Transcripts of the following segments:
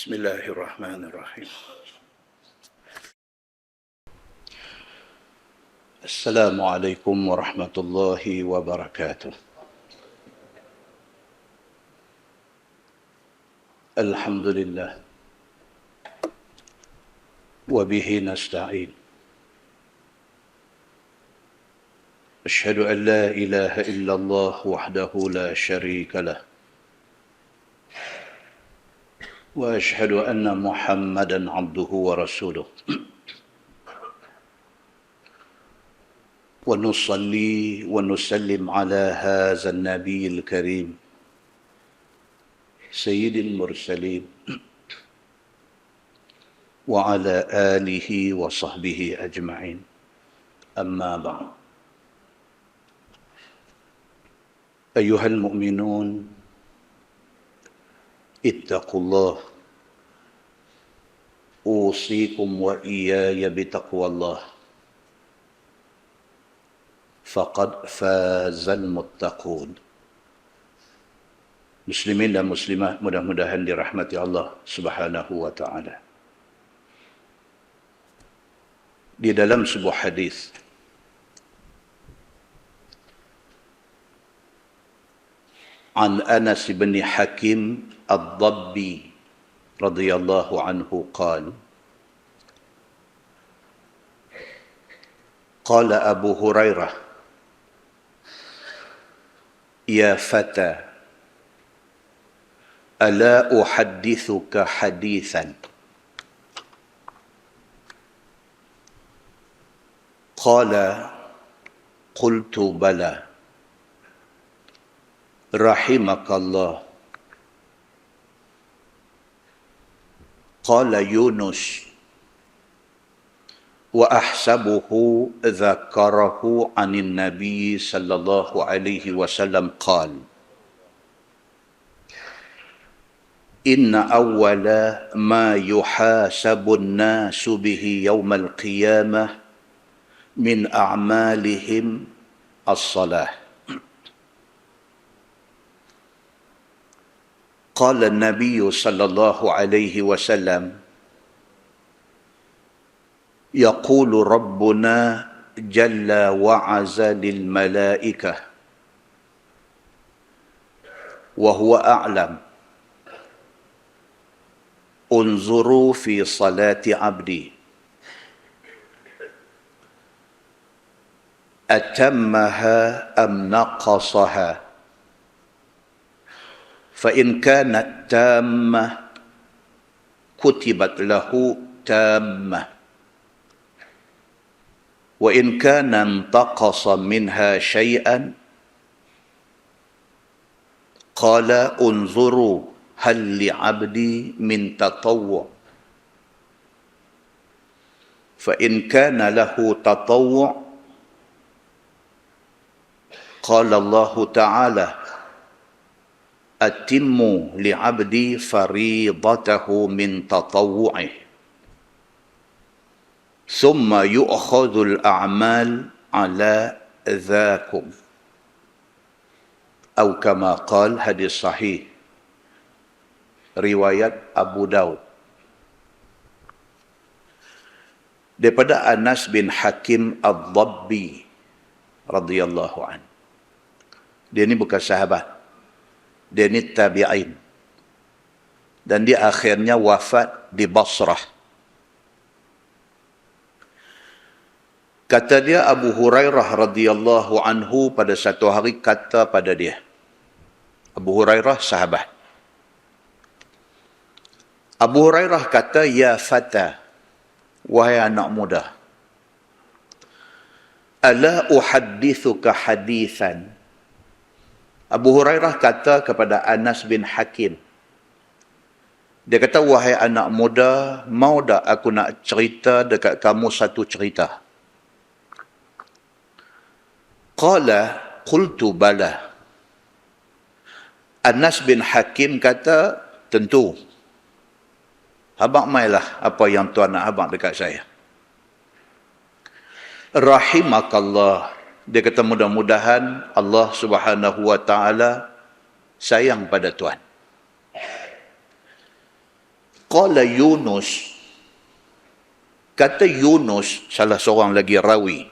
Bismillahirrahmanirrahim. Assalamualaikum warahmatullahi wabarakatuh. Alhamdulillah. Wabihi nasta'in. Ashhadu an la ilaha illallah wahdahu la sharika lah. وأشهد أن محمدًا عبده ورسوله ونصلي ونسلم على هذا النبي الكريم سيد المرسلين وعلى آله وصحبه أجمعين أما بعد أيها المؤمنون اتقوا الله أوصيكم وإياي بتقوى الله فقد فاز المتقون. Muslimin dan muslimat, mudah-mudahan dirahmati Allah Subhanahu wa taala. Di dalam sebuah hadis عن أنس بن حكيم الضبي رضي الله عنه قال قال أبو هريرة يا فتى ألا أحدثك حديثا قال قلت بلى رحمك الله قال يونس وأحسبه ذكره عن النبي صلى الله عليه وسلم قال إن أول ما يحاسب الناس به يوم القيامة من أعمالهم الصلاة قال النبي صلى الله عليه وسلم يقول ربنا جل وعز للملائكة وهو أعلم انظروا في صلاة عبدي أتمها أم نقصها فإن كانت تامة كتبت له تامة وإن كان انتقص منها شيئا قال انظروا هل لعبدي من تطوع فإن كان له تطوع قال الله تعالى أتموا لعبدي فريضته من تطوعه ثم يؤخذ الأعمال على ذاكم أو كما قال. Hadis sahih riwayat Abu Daud daripada Anas bin Hakim Ad-Dabbi radhiyallahu an. Dia ni bukan sahabat, dia ni tabi'in, dan dia akhirnya wafat di Basrah. Kata dia, Abu Hurairah radhiyallahu anhu pada satu hari kata pada dia, Abu Hurairah sahabat, Abu Hurairah kata, ya fata, wahai anak muda, ala uhaddithuka hadithan. Abu Hurairah kata kepada Anas bin Hakim, dia kata, wahai anak muda, mau tak aku nak cerita dekat kamu satu cerita? Qala qultu bala. Anas bin Hakim kata, tentu. Abang mailah apa yang tuan nak abang dekat saya. Rahimakallah. Dia kata, mudah-mudahan Allah Subhanahu wa taala sayang pada tuan. Qala Yunus, kata Yunus, salah seorang lagi rawi.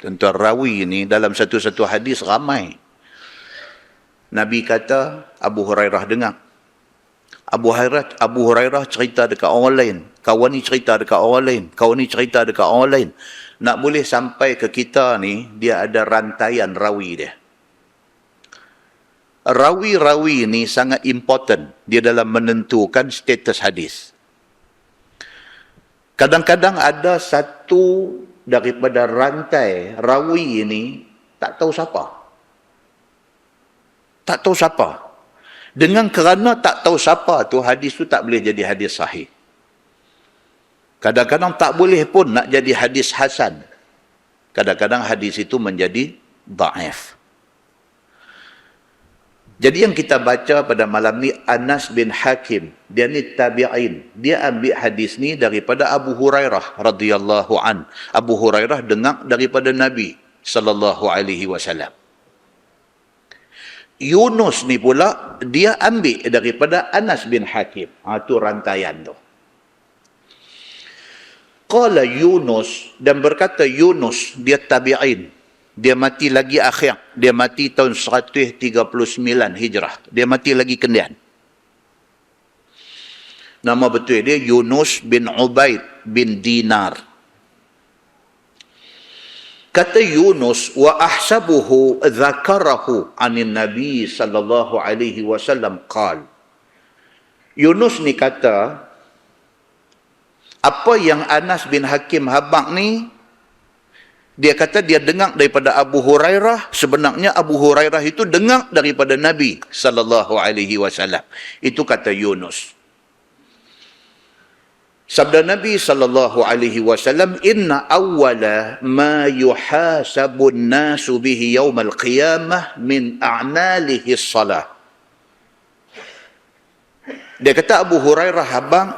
Tuan-tuan, rawi ni dalam satu-satu hadis ramai. Nabi kata, Abu Hurairah dengar. Abu Hurairah cerita dekat orang lain. Kawan ni cerita dekat orang lain. Kawan ni cerita dekat orang lain. Nak boleh sampai ke kita ni, dia ada rantaian rawi dia. Rawi-rawi ni sangat important. Dia dalam menentukan status hadis. Kadang-kadang ada satu daripada rantai rawi ini tak tahu siapa. Tak tahu siapa. Dengan kerana tak tahu siapa tu, hadis tu tak boleh jadi hadis sahih. Kadang-kadang tak boleh pun nak jadi hadis hasan. Kadang-kadang hadis itu menjadi dhaif. Jadi yang kita baca pada malam ni, Anas bin Hakim, dia ni tabi'in. Dia ambil hadis ni daripada Abu Hurairah radhiyallahu an. Abu Hurairah dengar daripada Nabi sallallahu alaihi wasallam. Yunus ni pula dia ambil daripada Anas bin Hakim. Tu rantaian tu. Qala Yunus, dan berkata Yunus, dia tabi'in. Dia mati lagi akhir. Dia mati tahun 139 Hijrah. Dia mati lagi kendian. Nama betul dia Yunus bin Ubaid bin Dinar. Kata Yunus, wa ahsabuhu dzakarahu anin Nabi sallallahu alaihi wasallam qal. Yunus ni kata, apa yang Anas bin Hakim habaq ni, dia kata dia dengar daripada Abu Hurairah. Sebenarnya Abu Hurairah itu dengar daripada Nabi sallallahu alaihi wasallam. Itu kata Yunus. Sabda Nabi sallallahu alaihi wasallam, inna awwala ma yuhasabu an-nasu bihi yaumal qiyamah min a'malihi as-salah. Dia kata Abu Hurairah habang,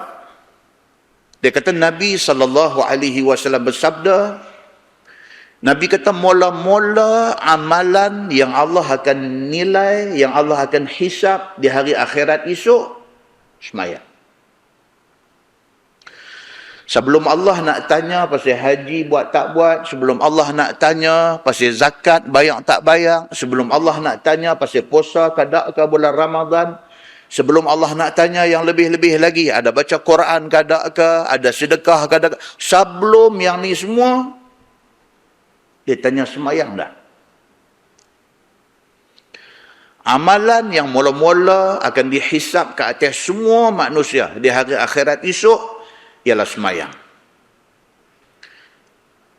dia kata Nabi sallallahu alaihi wasallam bersabda, Nabi kata mula-mula amalan yang Allah akan nilai, yang Allah akan hisab di hari akhirat esok, sembahyang. Sebelum Allah nak tanya pasal haji buat tak buat, sebelum Allah nak tanya pasal zakat bayar tak bayar, sebelum Allah nak tanya pasal puasa kadak ke bulan Ramadan, sebelum Allah nak tanya yang lebih-lebih lagi, ada baca Quran kadak ke, ada sedekah kadak ke, sebelum yang ni semua, dia tanya sembahyang dah. Amalan yang mula-mula akan dihisab ke atas semua manusia di hari akhirat esok ialah sembahyang.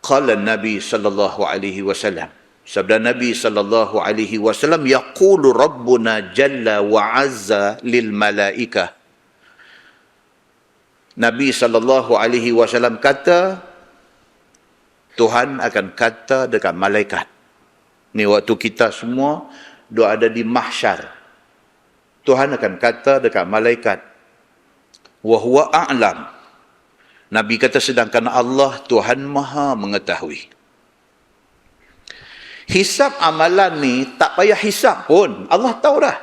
Qala Nabi sallallahu alaihi wasallam. Sabda Nabi sallallahu alaihi wasallam, yaqulu Rabbuna jalla wa azza lil malaikah. Nabi sallallahu alaihi wasallam kata, Tuhan akan kata dekat malaikat. Ni waktu kita semua duk ada di mahsyar. Tuhan akan kata dekat malaikat, wa huwa a'lam. Nabi kata sedangkan Allah Tuhan Maha mengetahui. Hisab amalan ni tak payah hisab pun. Allah tahu dah.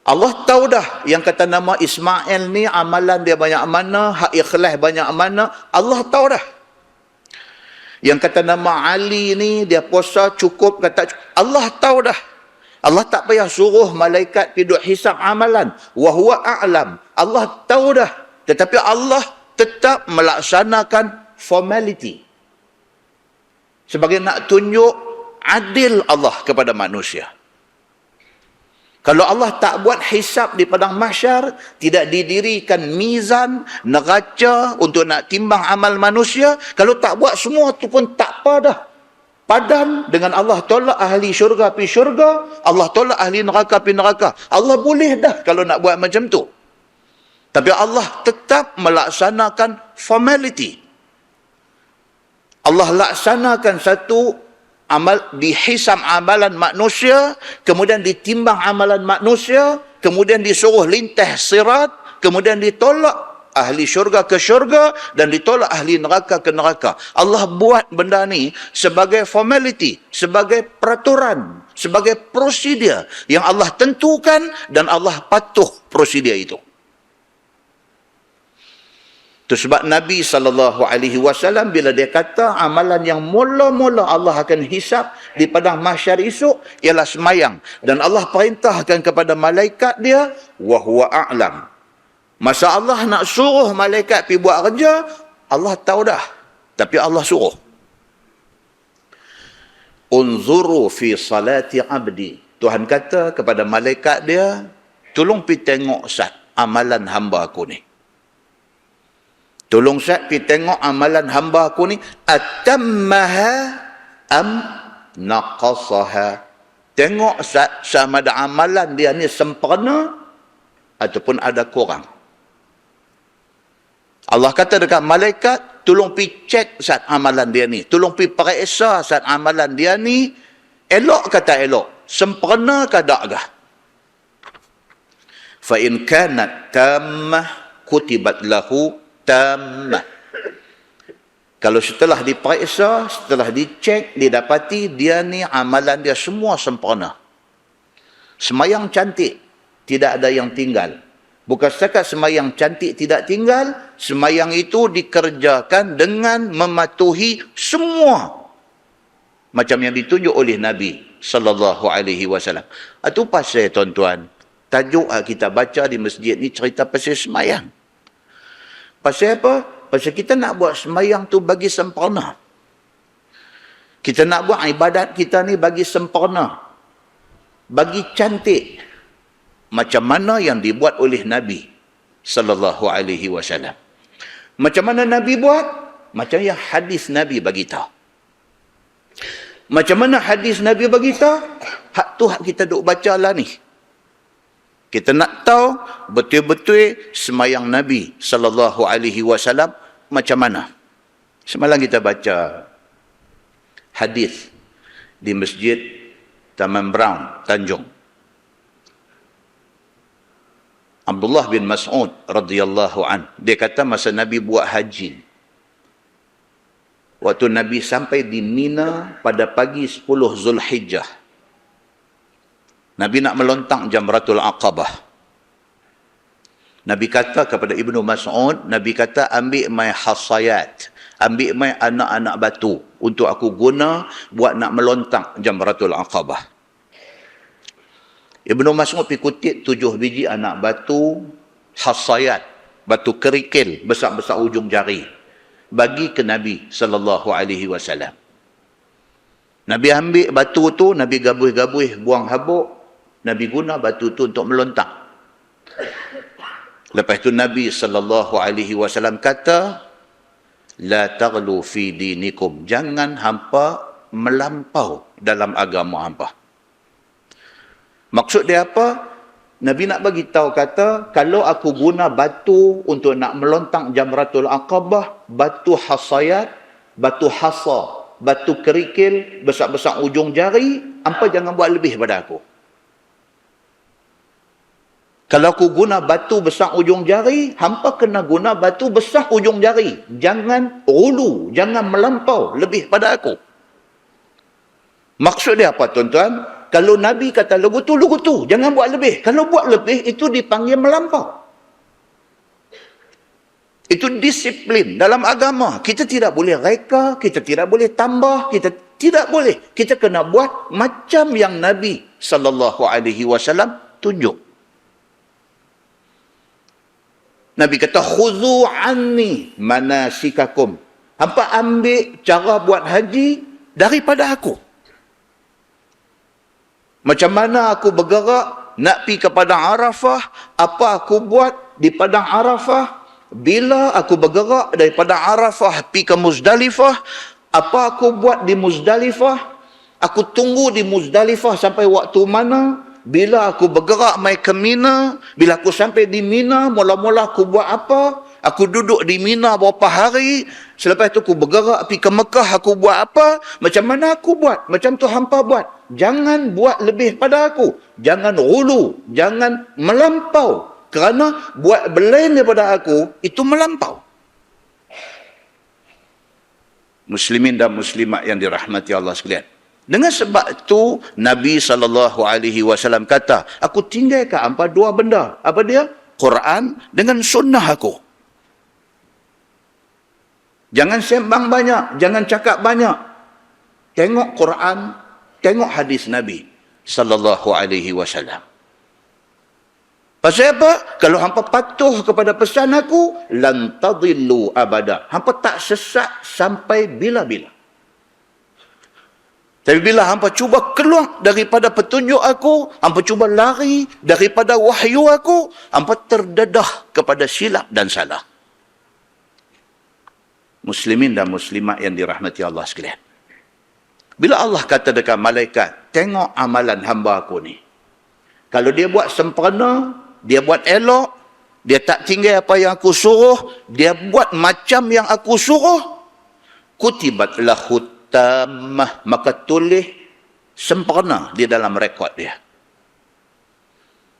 Allah tahu dah yang kata nama Ismail ni amalan dia banyak mana, hak ikhlas banyak mana, Allah tahu dah. Yang kata nama Ali ni, dia puasa cukup, kata Allah tahu dah. Allah tak payah suruh malaikat pergi duk hisab amalan. Wa huwa a'lam. Allah tahu dah. Tetapi Allah tetap melaksanakan formality. Sebagai nak tunjuk adil Allah kepada manusia. Kalau Allah tak buat hisab di padang mahsyar, tidak didirikan mizan, neraca untuk nak timbang amal manusia, kalau tak buat semua tu pun tak apa dah. Padan dengan Allah tolak ahli syurga pergi syurga, Allah tolak ahli neraka pergi neraka. Allah boleh dah kalau nak buat macam tu. Tapi Allah tetap melaksanakan formality. Allah laksanakan satu amal, dihisab amalan manusia, kemudian ditimbang amalan manusia, kemudian disuruh lintas sirat, kemudian ditolak ahli syurga ke syurga dan ditolak ahli neraka ke neraka. Allah buat benda ni sebagai formality, sebagai peraturan, sebagai prosedur yang Allah tentukan dan Allah patuh prosedur itu. Itu sebab Nabi SAW bila dia kata amalan yang mula-mula Allah akan hisap di padang mahsyar esok ialah semayang. Dan Allah perintahkan kepada malaikat dia, wa huwa a'lam. Masa Allah nak suruh malaikat pergi buat kerja, Allah tahu dah. Tapi Allah suruh. Unzuru fi salati abdi. Tuhan kata kepada malaikat dia, tolong pergi tengok sat amalan hamba aku ni. Tolong Syed pergi tengok amalan hamba aku ni. Atammaha am naqasaha. Tengok Syed sama ada amalan dia ni sempurna ataupun ada kurang. Allah kata dekat malaikat, tolong pergi cek Syed amalan dia ni. Tolong pergi periksa Syed amalan dia ni. Elok kata elok. Sempurna ke tak kah? Fa in kanat tammah kutibat lahu tammah. Kalau setelah diperiksa, setelah dicek, didapati dia ni amalan dia semua sempurna. Semayang cantik, tidak ada yang tinggal. Bukan setakat semayang cantik tidak tinggal, semayang itu dikerjakan dengan mematuhi semua macam yang ditunjuk oleh Nabi sallallahu alaihi wasallam. Itu pasal tuan-tuan, tajuk kita baca di masjid ni cerita pasal semayang. Pasal apa? Pasal kita nak buat sembahyang tu bagi sempurna. Kita nak buat ibadat kita ni bagi sempurna. Bagi cantik. Macam mana yang dibuat oleh Nabi sallallahu alaihi wasallam. Macam mana Nabi buat? Macam yang hadis Nabi bagi tahu. Macam mana hadis Nabi bagi tahu? Hak tu hak kita duk baca lah ni. Kita nak tahu betul-betul semayang Nabi sallallahu alaihi wasallam macam mana. Semalam kita baca hadis di Masjid Taman Brown, Tanjung. Abdullah bin Mas'ud radhiyallahu an, dia kata masa Nabi buat haji, waktu Nabi sampai di Mina pada pagi 10 Zulhijjah, Nabi nak melontang Jamratul Aqabah. Nabi kata kepada Ibnu Mas'ud, Nabi kata ambil mai hasayat, ambil mai anak-anak batu untuk aku guna buat nak melontang Jamratul Aqabah. Ibnu Mas'ud pergi kutip 7 biji anak batu hasayat, batu kerikil besar-besar ujung jari, bagi ke Nabi sallallahu alaihi wasallam. Nabi ambil batu tu, Nabi gabuh-gabuh buang habuk, Nabi guna batu tu untuk melontang. Lepas tu Nabi sallallahu alaihi wasallam kata, la taghlu fi dinikum, jangan hampa melampau dalam agama hampa. Maksud dia apa? Nabi nak bagi tahu kata, kalau aku guna batu untuk nak melontang Jamratul Aqabah, batu hasayat, batu hasa, batu kerikil besar-besar ujung jari, hampa jangan buat lebih pada aku. Kalau aku guna batu besar ujung jari, hampa kena guna batu besar ujung jari. Jangan ulu, jangan melampau lebih pada aku. Maksud dia apa tuan-tuan? Kalau Nabi kata lugu tu, jangan buat lebih. Kalau buat lebih, itu dipanggil melampau. Itu disiplin dalam agama. Kita tidak boleh reka, kita tidak boleh tambah, kita tidak boleh. Kita kena buat macam yang Nabi SAW tunjuk. Nabi kata, khudhu anni manasikakum. Hampa ambil cara buat haji daripada aku. Macam mana aku bergerak nak pergi ke Padang Arafah, apa aku buat di Padang Arafah. Bila aku bergerak dari Padang Arafah pergi ke Muzdalifah, apa aku buat di Muzdalifah. Aku tunggu di Muzdalifah sampai waktu mana. Bila aku bergerak mai ke Mina, bila aku sampai di Mina, mula-mula aku buat apa? Aku duduk di Mina berapa hari, selepas itu aku bergerak pergi ke Mekah, aku buat apa? Macam mana aku buat? Macam tu hampa buat. Jangan buat lebih pada aku. Jangan ulu, jangan melampau. Kerana buat belain daripada aku, itu melampau. Muslimin dan muslimat yang dirahmati Allah sekalian. Dengan sebab itu Nabi SAW kata, aku tinggalkan hampa dua benda. Apa dia? Quran dengan sunnah aku. Jangan sembang banyak, jangan cakap banyak. Tengok Quran, tengok hadis Nabi sallallahu alaihi wasallam. Pasal apa? Kalau hampa patuh kepada pesan aku, lan tadillu abada. Hampa tak sesat sampai bila-bila. Tapi bila hampa cuba keluar daripada petunjuk aku, hampa cuba lari daripada wahyu aku, hampa terdedah kepada silap dan salah. Muslimin dan muslimat yang dirahmati Allah sekalian. Bila Allah kata dekat malaikat, tengok amalan hamba aku ni. Kalau dia buat sempurna, dia buat elok, dia tak tinggal apa yang aku suruh, dia buat macam yang aku suruh, kutibat lahu tammah, maka tulis sempurna di dalam rekod dia.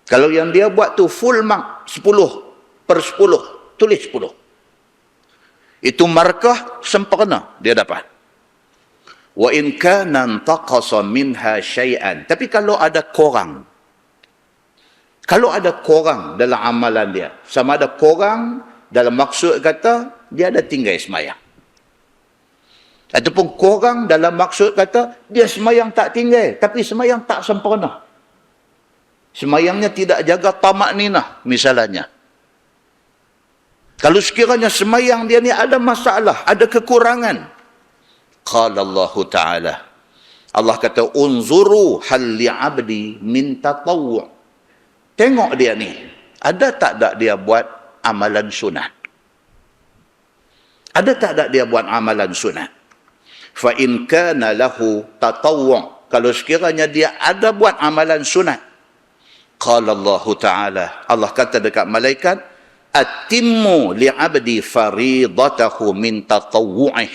Kalau yang dia buat tu full mark 10/10, tulis 10. Itu markah sempurna dia dapat. Wa in kana taqasa minha syai'an. Tapi kalau ada kurang, dalam amalan dia, sama ada kurang dalam maksud kata dia ada tinggal semayang, ataupun kurang dalam maksud kata dia semayang tak tinggal tapi semayang tak sempurna, semayangnya tidak jaga tamakninah misalnya. Kalau sekiranya semayang dia ni ada masalah, ada kekurangan, qala Allah Ta'ala, Allah kata unzuru hal li'abdi min tatawwu'. Tengok dia ni, ada tak dia buat amalan sunat? Ada tak dia buat amalan sunat? Fa in kana lahu tatawwu', kalau sekiranya dia ada buat amalan sunat, qala Allah Ta'ala, Allah kata dekat malaikat, atimmu li'abdi faridatahu min tatawwu'ih.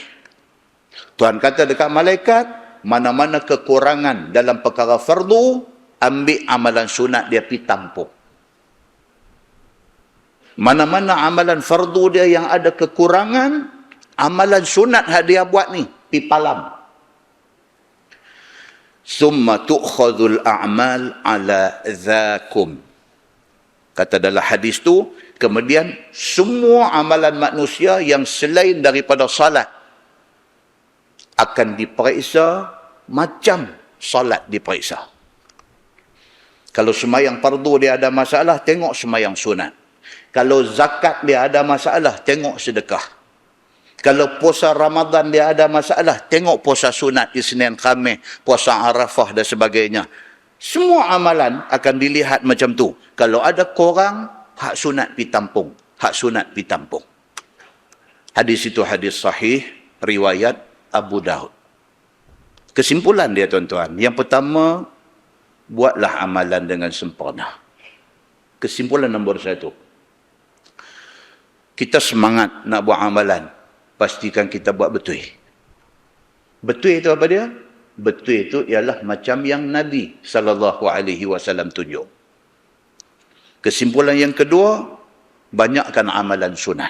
Tuhan kata dekat malaikat, mana-mana kekurangan dalam perkara fardu, ambil amalan sunat dia pi tampung. Mana-mana amalan fardu dia yang ada kekurangan, amalan sunat yang dia buat ni pi palam. Summa tu'khadhul a'mal ala dhakum. Kata dalam hadis tu, kemudian semua amalan manusia yang selain daripada salat akan diperiksa macam salat diperiksa. Kalau semayang fardu dia ada masalah, tengok semayang sunat. Kalau zakat dia ada masalah, tengok sedekah. Kalau puasa Ramadan dia ada masalah, tengok puasa sunat Isnin Khamis, puasa Arafah dan sebagainya. Semua amalan akan dilihat macam tu. Kalau ada kurang, hak sunat pi tampung. Hak sunat pi tampung. Hadis itu hadis sahih, riwayat Abu Daud. Kesimpulan dia tuan-tuan. Yang pertama, buatlah amalan dengan sempurna. Kesimpulan nombor 1. Kita semangat nak buat amalan. Pastikan kita buat betul. Betul itu apa dia? Betul itu ialah macam yang Nabi SAW tunjuk. Kesimpulan yang kedua, banyakkan amalan sunat.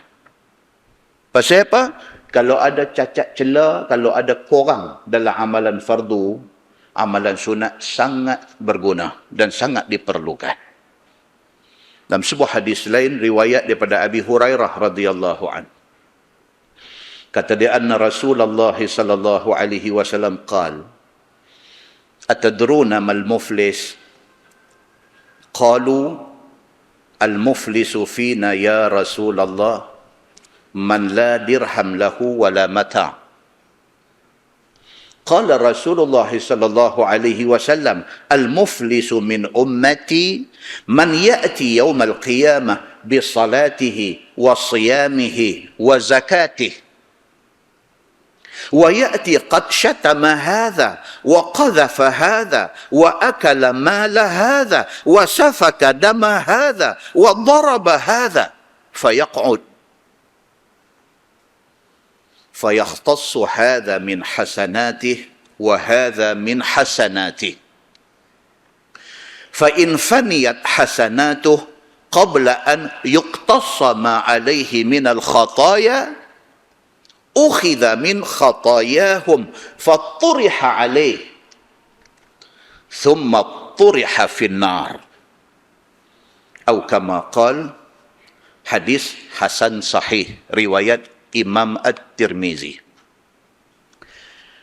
Pasal apa? Kalau ada cacat celah, kalau ada kurang dalam amalan fardu, amalan sunat sangat berguna dan sangat diperlukan. Dalam sebuah hadis lain, riwayat daripada Abi Hurairah radhiyallahu an, kata dia, anna Rasulullah sallallahu alaihi wasallam qala, atadruna mal muflis? Qalu al-muflisu fina ya Rasulullah man la dirham lahu wa la mata'. Qala Rasulullah sallallahu alaihi wasallam, al-muflisu min ummati man ya'ti yawm al-qiyamah bi salatihi wa siyamihi wa zakatihi wa ya'ti qad shatama hadha wa qadhafa hadha wa akala mala hadha wa safaka dama hadha wa daraba hadha fayaq'ud فيختص هذا من حسناته وهذا من حسناته فإن فنيت حسناته قبل أن يقتص ما عليه من الخطايا أخذ من خطاياهم فطرح عليه ثم طرح في النار أو كما قال. Hadis Hasan Sahih, riwayat Imam At-Tirmizi.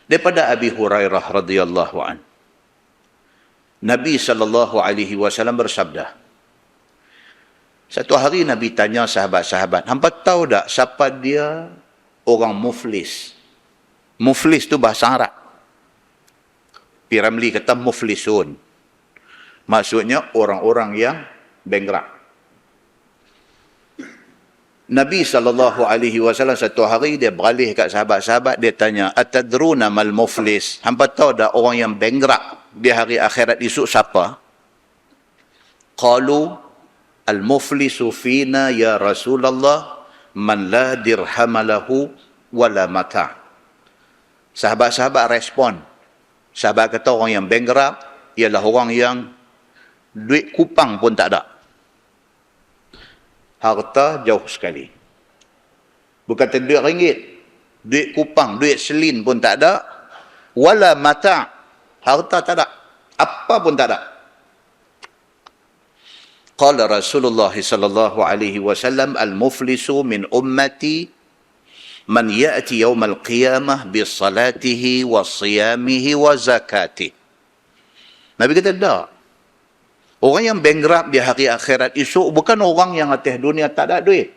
Daripada Abi Hurairah radhiyallahu an, Nabi SAW bersabda, satu hari Nabi tanya sahabat-sahabat, hampa tahu tak siapa dia orang muflis? Muflis tu bahasa Arab. Piramli kata muflisun. Maksudnya orang-orang yang bankrupt. Nabi SAW satu hari dia beralih kat sahabat-sahabat, dia tanya, atadruna mal muflis? Hampa tahu dah orang yang bankrupt di hari akhirat esok siapa? Qalu al-muflisu fina ya Rasulullah man la dirhamalahu wala mata'. Sahabat-sahabat respon. Sahabat kata orang yang bankrupt ialah orang yang duit kupang pun tak ada. Harta jauh sekali. Bukan duit ringgit. Duit kupang, duit selin pun tak ada. Wala mata'. Harta tak ada. Apa pun tak ada. Qala Rasulullah sallallahu alaihi wasallam al-muflisu min ummati man ya'ti yawmal qiyamah bi salatihi wa siyamihi wa zakatihi. Nabi kata tak. Orang yang bankrupt di hari akhirat esok bukan orang yang atas dunia tak ada duit.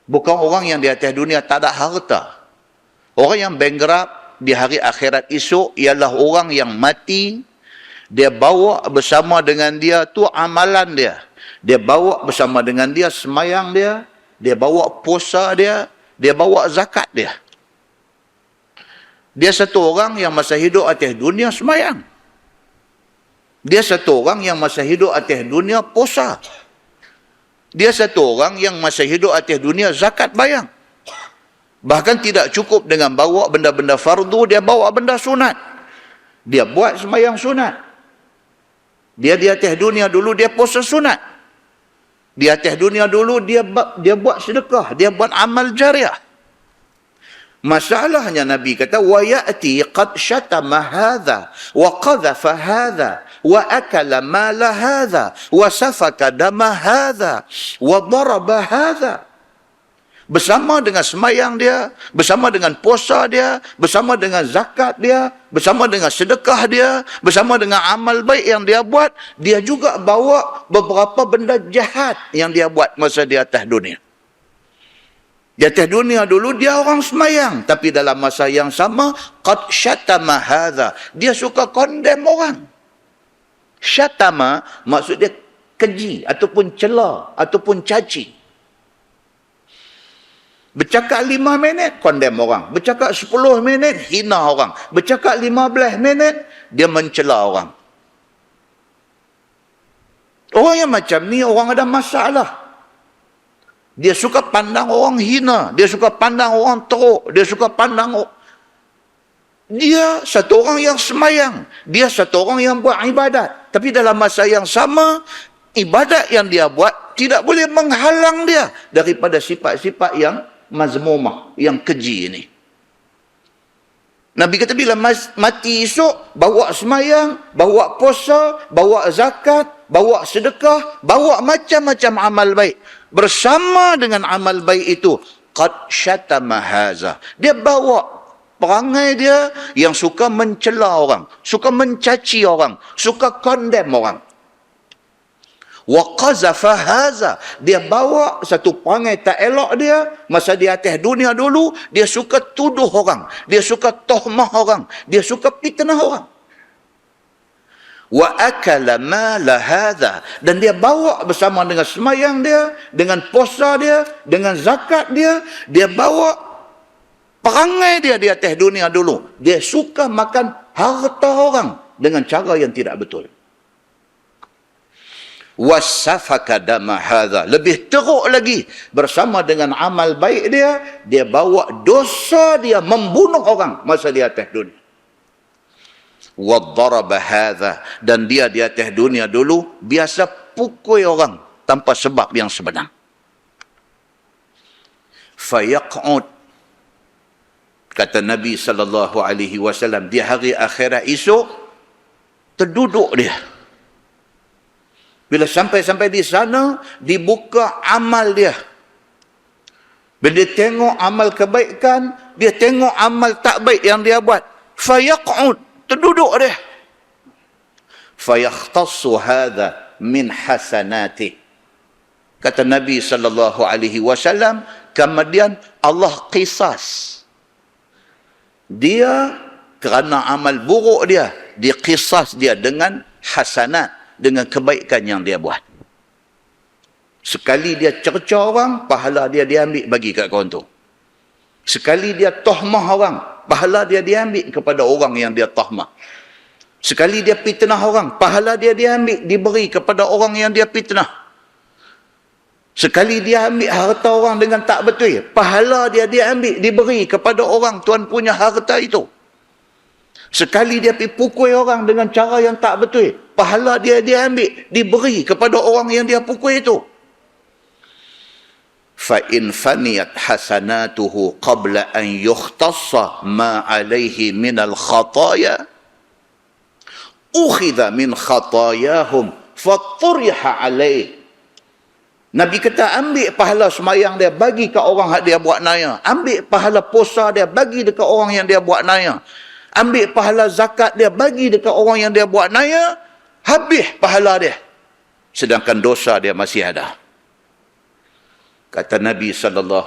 Bukan orang yang di atas dunia tak ada harta. Orang yang bankrupt di hari akhirat esok ialah orang yang mati, dia bawa bersama dengan dia tu amalan dia. Dia bawa bersama dengan dia semayang dia, dia bawa puasa dia, dia bawa zakat dia. Dia satu orang yang masa hidup atas dunia semayang. Dia satu orang yang masa hidup atas dunia puasa. Dia satu orang yang masa hidup atas dunia zakat bayang. Bahkan tidak cukup dengan bawa benda-benda fardu, dia bawa benda sunat. Dia buat sembahyang sunat. Dia di atas dunia dulu dia puasa sunat. Di atas dunia dulu dia buat sedekah, dia buat amal jariah. Masalahnya Nabi kata wa ya'ti qad syatama hadha wa qadhafa hadha wa akala mala hadha wa safaka dama hadha wa daraba hadha. Bersama dengan semayang dia, bersama dengan puasa dia, bersama dengan zakat dia, bersama dengan sedekah dia, bersama dengan amal baik yang dia buat, dia juga bawa beberapa benda jahat yang dia buat masa di atas dunia. Di atas dunia dulu dia orang semayang, tapi dalam masa yang sama qad syatama hadha, dia suka condemn orang. Syatama maksud dia keji ataupun cela ataupun caci. Bercakap 5 minit condemn orang, bercakap 10 minit hina orang, bercakap 15 minit dia mencela orang. Orang yang macam ni orang ada masalah. Dia suka pandang orang hina. Dia suka pandang orang teruk. Dia suka pandang dia satu orang yang semayang. Dia satu orang yang buat ibadat. Tapi dalam masa yang sama, ibadat yang dia buat tidak boleh menghalang dia daripada sifat-sifat yang mazmumah, yang keji ini. Nabi kata bila mati esok, bawa semayang, bawa puasa, bawa zakat, bawa sedekah, bawa macam-macam amal baik. Bersama dengan amal baik itu, qad syatama haza. Dia bawa perangai dia yang suka mencela orang, suka mencaci orang, suka condemn orang. Wa qazafa haza. Dia bawa satu perangai tak elok dia masa di atas dunia dulu, dia suka tuduh orang, dia suka tohmah orang, dia suka fitnah orang. Wa akala mala hadha, dan dia bawa bersama dengan semayang dia, dengan puasa dia, dengan zakat dia, dia bawa perangai dia di atas dunia dulu. Dia suka makan harta orang dengan cara yang tidak betul. Wasafaka dama hadha, lebih teruk lagi, bersama dengan amal baik dia, dia bawa dosa dia membunuh orang masa di atas dunia. Wadaraba hadha, dan dia di atas dunia dulu biasa pukul orang tanpa sebab yang sebenar. Fayaq'ud, kata Nabi SAW, di hari akhirat esok terduduk dia. Bila sampai di sana, dibuka amal dia. Bila dia tengok amal kebaikan, dia tengok amal tak baik yang dia buat. Fayaq'ud, terduduk dia. Fayakhtassu hadha min hasanati. Kata Nabi SAW, kemudian Allah qisas. Dia kerana amal buruk dia, diqisas dia dengan hasanat, dengan kebaikan yang dia buat. Sekali dia cerca orang, pahala dia diambil bagi kat kawan tu. Sekali dia tohmah orang, pahala dia diambil kepada orang yang dia tohmah. Sekali dia fitnah orang, pahala dia diambil, diberi kepada orang yang dia fitnah. Sekali dia ambil harta orang dengan tak betul, pahala dia diambil, diberi kepada orang tuan punya harta itu. Sekali dia pergi pukul orang dengan cara yang tak betul, pahala dia diambil, diberi kepada orang yang dia pukul itu. فَإِنْ فَنِيَتْ حَسَنَاتُهُ قَبْلَ أَنْ يُخْتَصَّ مَا عَلَيْهِ مِنَ الْخَطَايَا أُخِذَ مِنْ خَطَايَاهُمْ فَطُرِحَ عَلَيْهِ. Nabi kata, ambil pahala semayang dia, bagi ke orang yang dia buat naya. Ambil pahala puasa dia, bagi dekat orang yang dia buat naya. Ambil pahala zakat dia, bagi dekat orang yang dia buat naya. Habis pahala dia. Sedangkan dosa dia masih ada. Kata Nabi SAW,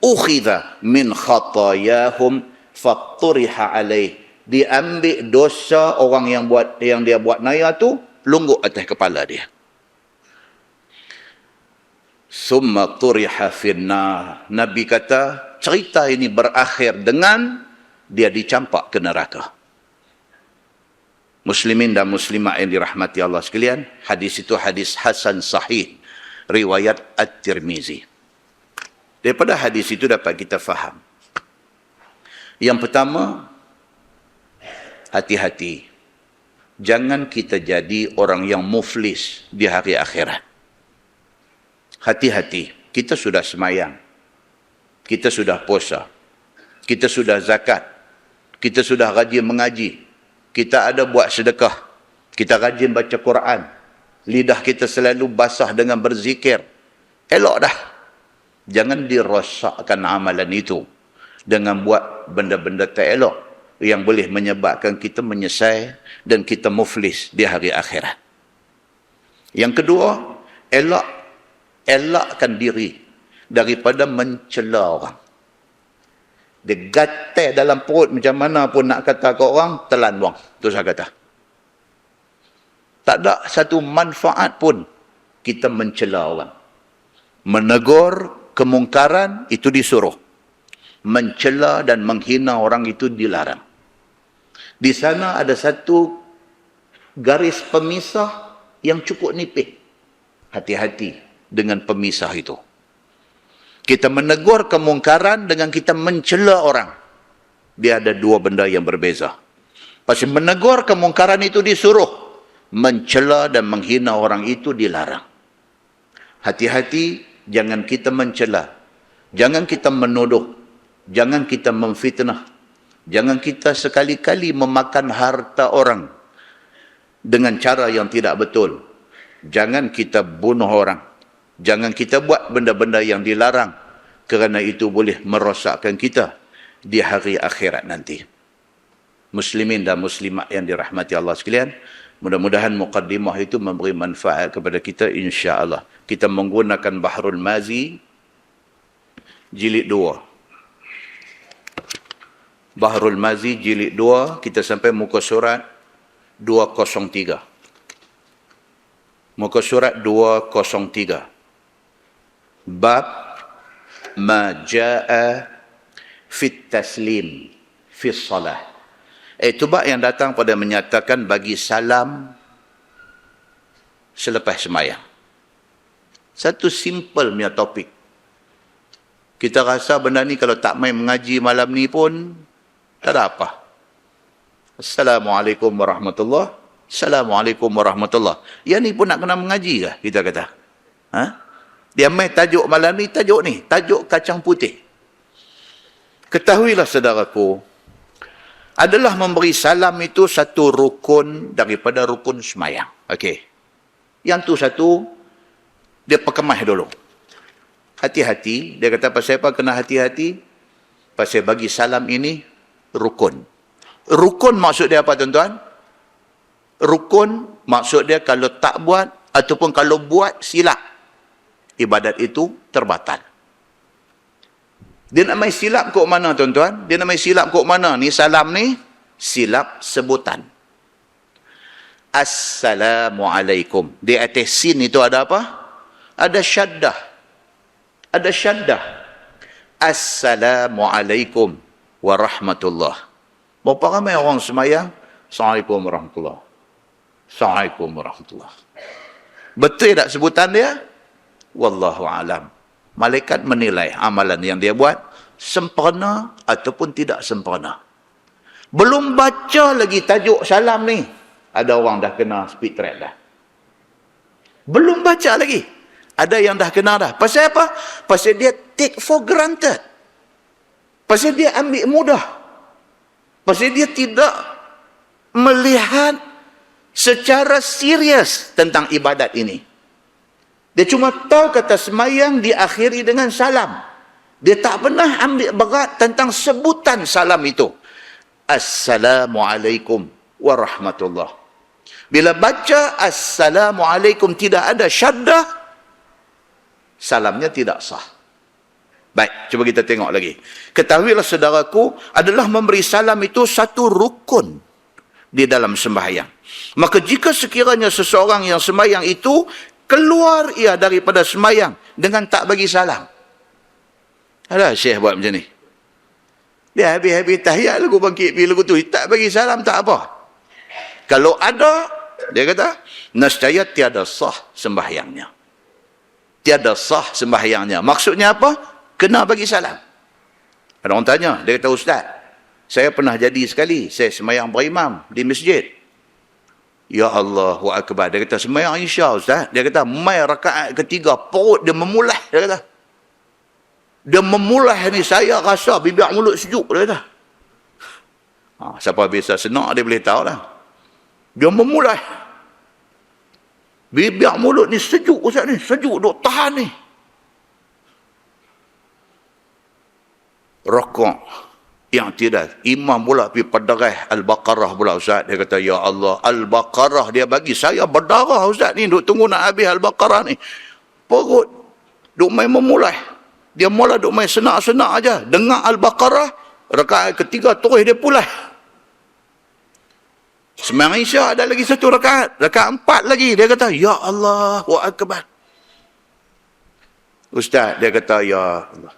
ukhidha min khatayahum fatturiha alaih. Diambil dosa orang yang dia buat naya tu, lungguk atas kepala dia. Summa turiha finnar. Nabi kata, cerita ini berakhir dengan dia dicampak ke neraka. Muslimin dan muslimat yang dirahmati Allah sekalian, hadis itu hadis hasan sahih, riwayat At-Tirmizi. Daripada hadis itu dapat kita faham. Yang pertama, hati-hati. Jangan kita jadi orang yang muflis di hari akhirat. Hati-hati. Kita sudah semayang. Kita sudah puasa. Kita sudah zakat. Kita sudah rajin mengaji. Kita ada buat sedekah. Kita rajin baca Quran. Lidah kita selalu basah dengan berzikir. Elok dah. Jangan dirosakkan amalan itu dengan buat benda-benda tak elok yang boleh menyebabkan kita menyesal dan kita muflis di hari akhirat. Yang kedua, elakkan diri daripada mencela orang. Dia gatal dalam perut macam mana pun nak kata ke orang, telan buang. Itu saya kata. Tak ada satu manfaat pun kita mencela orang. Menegur kemungkaran itu disuruh. Mencela dan menghina orang itu dilarang. Di sana ada satu garis pemisah yang cukup nipis. Hati-hati dengan pemisah itu. Kita menegur kemungkaran dengan kita mencela orang. Dia ada dua benda yang berbeza. Pasal menegur kemungkaran itu disuruh. Mencela dan menghina orang itu dilarang. Hati-hati, jangan kita mencela. Jangan kita menuduh. Jangan kita memfitnah. Jangan kita sekali-kali memakan harta orang dengan cara yang tidak betul. Jangan kita bunuh orang. Jangan kita buat benda-benda yang dilarang. Kerana itu boleh merosakkan kita di hari akhirat nanti. Muslimin dan muslimat yang dirahmati Allah sekalian, mudah-mudahan muqaddimah itu memberi manfaat kepada kita insya-Allah. Kita menggunakan Bahrul Mazi jilid 2. Bahrul Mazi jilid 2, kita sampai muka surat 203. Muka surat 203. Bab ma jaa fit taslim fi salah. Itu bab yang datang pada menyatakan bagi salam selepas sembahyang. Satu simple punya topik. Kita rasa benda ni kalau tak main mengaji malam ni pun tak ada apa. Assalamualaikum warahmatullahi. Assalamualaikum warahmatullahi. Yang ni pun nak kena mengaji ke kita kata? Ha? Dia main tajuk malam ni, tajuk kacang putih. Ketahuilah saudaraku, adalah memberi salam itu satu rukun daripada rukun semayang. Okey. Yang tu satu, dia perkemah dulu. hati-hati. Dia kata, pasal apa kena hati-hati? Pasal bagi salam ini rukun. Rukun maksud dia apa, tuan-tuan? Rukun maksud dia kalau tak buat ataupun kalau buat silap, ibadat itu terbatal. Dia nak main silap kok mana, tuan-tuan? Dia nak main silap kok mana? Ni salam ni silap sebutan. Assalamualaikum. Di atas sin itu ada apa? Ada syaddah. Ada syaddah. Assalamualaikum warahmatullah. Berapa ramai orang semayang? Assalamualaikum warahmatullah. Assalamualaikum warahmatullah. Betul tak sebutan dia? Wallahu alam. Malaikat menilai amalan yang dia buat sempurna ataupun tidak sempurna. Belum baca lagi tajuk salam ni, ada orang dah kena speed trap dah. Belum baca lagi, ada yang dah kena dah. Pasal apa? Pasal dia take for granted. Pasal dia ambil mudah. Pasal dia tidak melihat secara serius tentang ibadat ini. Dia cuma tahu kata semayang diakhiri dengan salam. Dia tak pernah ambil berat tentang sebutan salam itu. Assalamualaikum warahmatullah. Bila baca Assalamualaikum tidak ada syaddah, salamnya tidak sah. Baik, cuba kita tengok lagi. Ketahuilah saudaraku, adalah memberi salam itu satu rukun di dalam sembahyang. Maka jika sekiranya seseorang yang sembahyang itu keluar ia daripada sembahyang dengan tak bagi salam. Ada Syekh buat macam ni. Dia habis-habis tahiyat lagu bangkit pergi lagu tu, tak bagi salam tak apa. Kalau ada, dia kata, nescaya tiada sah sembahyangnya. Tiada sah sembahyangnya. Maksudnya apa? Kena bagi salam. Ada orang tanya, dia kata, Ustaz, saya pernah jadi sekali, saya sembahyang berimam di masjid. Ya Allahu Akbar. Dia kata, sembahyang Isya, Ustaz. Dia kata, mai rakaat ketiga, perut dia memulah. Dia kata, dia memulah ni, saya rasa bibir mulut sejuk. Dia kata, siapa biasa senak, dia boleh tahu lah. Dia memulah. Bibir mulut ni sejuk, Ustaz ni. Sejuk, duk tahan ni. Rokok yang tidak. Imam pula pergi berdarah Al-Baqarah pula, Ustaz. Dia kata, ya Allah, Al-Baqarah dia bagi saya berdarah, Ustaz ni. Duk tunggu nak habis Al-Baqarah ni. Perut duk main memulai. Dia mula duk main senak-senak aja. Dengar Al-Baqarah, rakaat ketiga terus dia pulai. Sembahyang Isya ada lagi satu rakaat. Rakaat 4 lagi. Dia kata, ya Allah wa akbar. Ustaz, dia kata, ya Allah.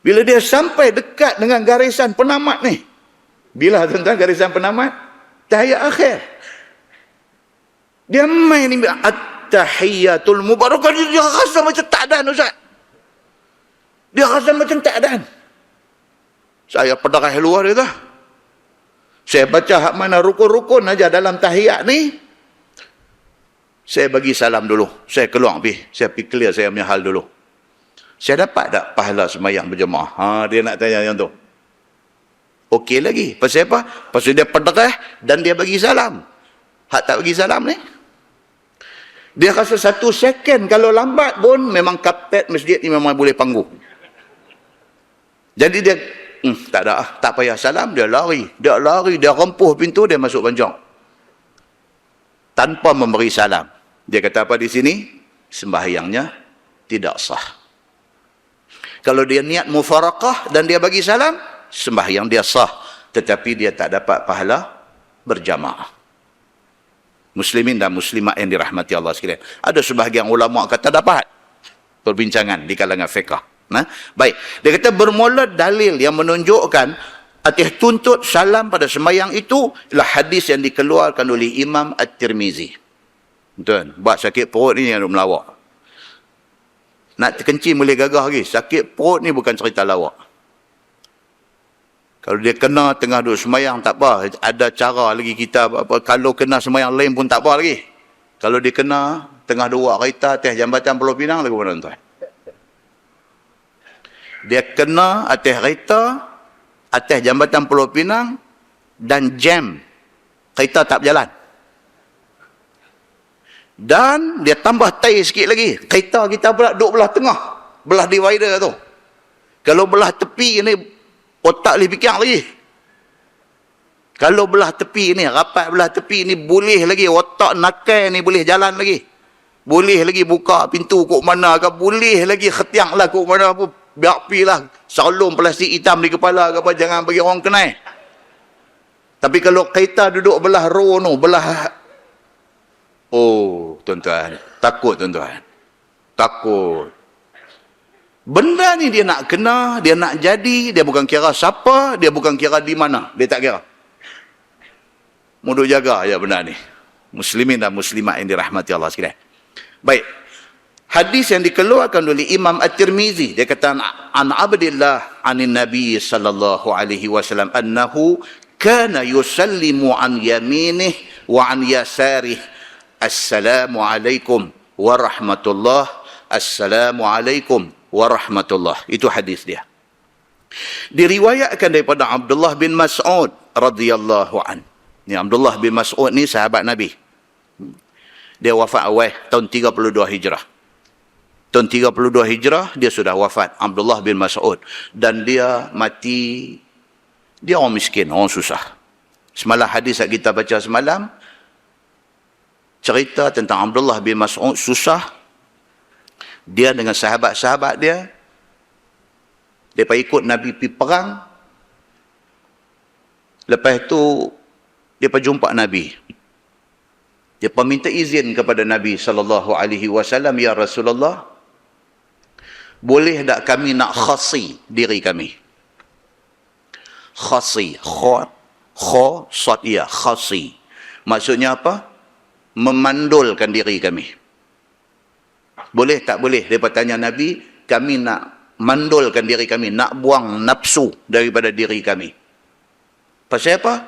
Bila dia sampai dekat dengan garisan penamat ni. Bila tentang garisan penamat? Tahiyat akhir. Dia main ni. At-tahiyyatul mubarakah. Dia rasa macam tak dan, Ustaz. Dia rasa macam tak dan. Saya pedarah luar dia dah. Saya baca hak mana rukun-rukun aja dalam tahiyat ni. Saya bagi salam dulu. Saya keluar pergi. Saya pergi clear saya punya hal dulu. Saya dapat tak pahala sembahyang berjemaah? Dia nak tanya yang tu. Okey lagi. Pasal apa? Pasal dia pedarah dan dia bagi salam. Hak tak bagi salam ni? Dia rasa 1 second kalau lambat pun memang kapet masjid ni memang boleh panggung. Jadi dia tak ada, tak payah salam, dia lari. Dia lari, dia rempuh pintu, dia masuk banjong. Tanpa memberi salam. Dia kata apa di sini? Sembahyangnya tidak sah. Kalau dia niat mufarakah dan dia bagi salam, sembahyang dia sah. Tetapi dia tak dapat pahala berjamaah. Muslimin dan muslimat yang dirahmati Allah sekalian. Ada sebahagian ulama kata dapat. Perbincangan di kalangan fiqh. Baik. Dia kata bermula dalil yang menunjukkan atas tuntut salam pada sembahyang itu ialah hadis yang dikeluarkan oleh Imam At-Tirmizi. Tuan, buat sakit perut ni yang melawak. Nak terkencing boleh gagah lagi. Sakit perut ni bukan cerita lawak. Kalau dia kena tengah duduk sembahyang tak apa. Ada cara lagi kita apa. Kalau kena sembahyang lain pun tak apa lagi. Kalau dia kena tengah dua kereta atas jambatan Pulau Pinang lagu mana tuan? Dia kena atas kereta atas jambatan Pulau Pinang dan jam. Kereta tak berjalan. Dan dia tambah tai sikit lagi. Kereta kita pula duduk belah tengah. belah divider tu. Kalau belah tepi ni, otak boleh fikir lagi. Kalau belah tepi ni, rapat belah tepi ni, boleh lagi, otak nakal ni boleh jalan lagi. Boleh lagi buka pintu kok mana ke, boleh lagi khetiang lah kok mana pun, biar pilah, salum plastik hitam di kepala ke apa, jangan bagi orang kenal. Tapi kalau kita duduk belah row tu, belah, oh tuan-tuan, takut tuan-tuan. Takut. Benda ni dia nak kena, dia nak jadi, dia bukan kira siapa, dia bukan kira di mana, dia tak kira. Mudah jaga ya benda ni. Muslimin dan muslimat yang dirahmati Allah sekalian. Baik. Hadis yang dikeluarkan oleh Imam At-Tirmizi, dia kata an Abdillah anin Nabi sallallahu alaihi wasallam annahu kana yusallimu an yaminih wa an yasarih. Assalamu alaikum warahmatullah. Assalamu alaikum warahmatullah. Itu hadis dia. Diriwayatkan daripada Abdullah bin Mas'ud radhiyallahu an. Ni Abdullah bin Mas'ud ni sahabat Nabi. Dia wafat awal tahun 32 Hijrah. Tahun 32 Hijrah dia sudah wafat, Abdullah bin Mas'ud, dan dia mati, dia orang miskin, orang susah. Semalam hadis yang kita baca semalam cerita tentang Abdullah bin Mas'ud susah. Dia dengan sahabat-sahabat dia ikut Nabi pergi perang. Lepas tu dia jumpa Nabi. Dia minta izin kepada Nabi sallallahu alaihi wasallam, ya Rasulullah, boleh tak kami nak khasi diri kami? Khasi, sad ya, khasi. Maksudnya apa? Memandulkan diri kami. Boleh tak boleh? Dia tanya Nabi, kami nak mandulkan diri kami, nak buang nafsu daripada diri kami. Pasal apa?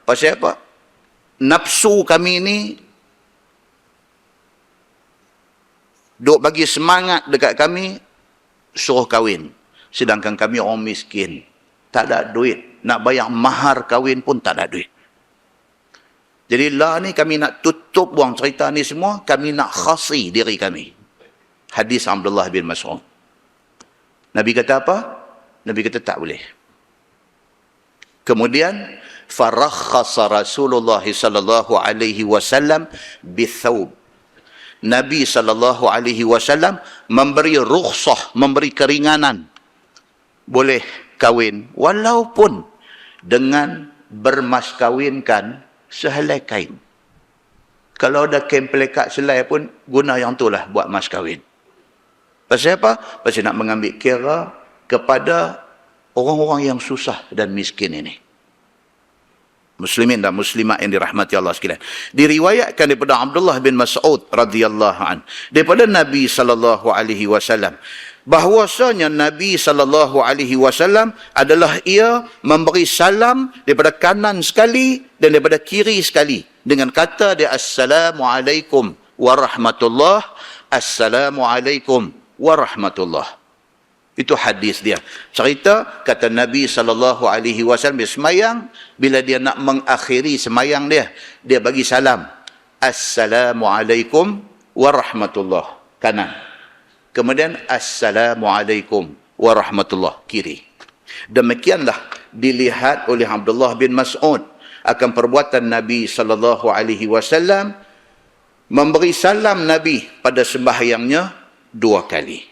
Pasal apa? Nafsu kami ni duk bagi semangat dekat kami, suruh kahwin. Sedangkan kami orang miskin, tak ada duit. Nak bayar mahar kahwin pun tak ada duit. Jadi lah ni kami nak tutup buang cerita ni semua, kami nak khasi diri kami. Hadis Abdullah bin Mas'ud. Nabi kata apa? Nabi kata tak boleh. Kemudian farakhasa Rasulullah sallallahu alaihi wasallam bithawb. Nabi sallallahu alaihi wasallam memberi rukhsah, memberi keringanan. Boleh kahwin walaupun dengan bermaskawinkan sehelai kain. Kalau ada kain pelekat selai pun guna yang itulah buat mas kahwin. Pasal apa? Pasal nak mengambil kira kepada orang-orang yang susah dan miskin ini. Muslimin dan muslimat yang dirahmati Allah sekalian. Diriwayatkan daripada Abdullah bin Mas'ud radhiyallahu an, daripada Nabi sallallahu alaihi wasallam, bahwasanya Nabi sallallahu alaihi wasallam adalah ia memberi salam daripada kanan sekali dan daripada kiri sekali dengan kata dia assalamualaikum warahmatullah, assalamualaikum warahmatullah. Itu hadis dia. Cerita kata Nabi SAW dia semayang, bila dia nak mengakhiri semayang dia bagi salam. Assalamualaikum warahmatullah, kanan. Kemudian Assalamualaikum warahmatullah, kiri. Demikianlah dilihat oleh Abdullah bin Mas'ud akan perbuatan Nabi SAW memberi salam Nabi pada sembahyangnya 2 kali.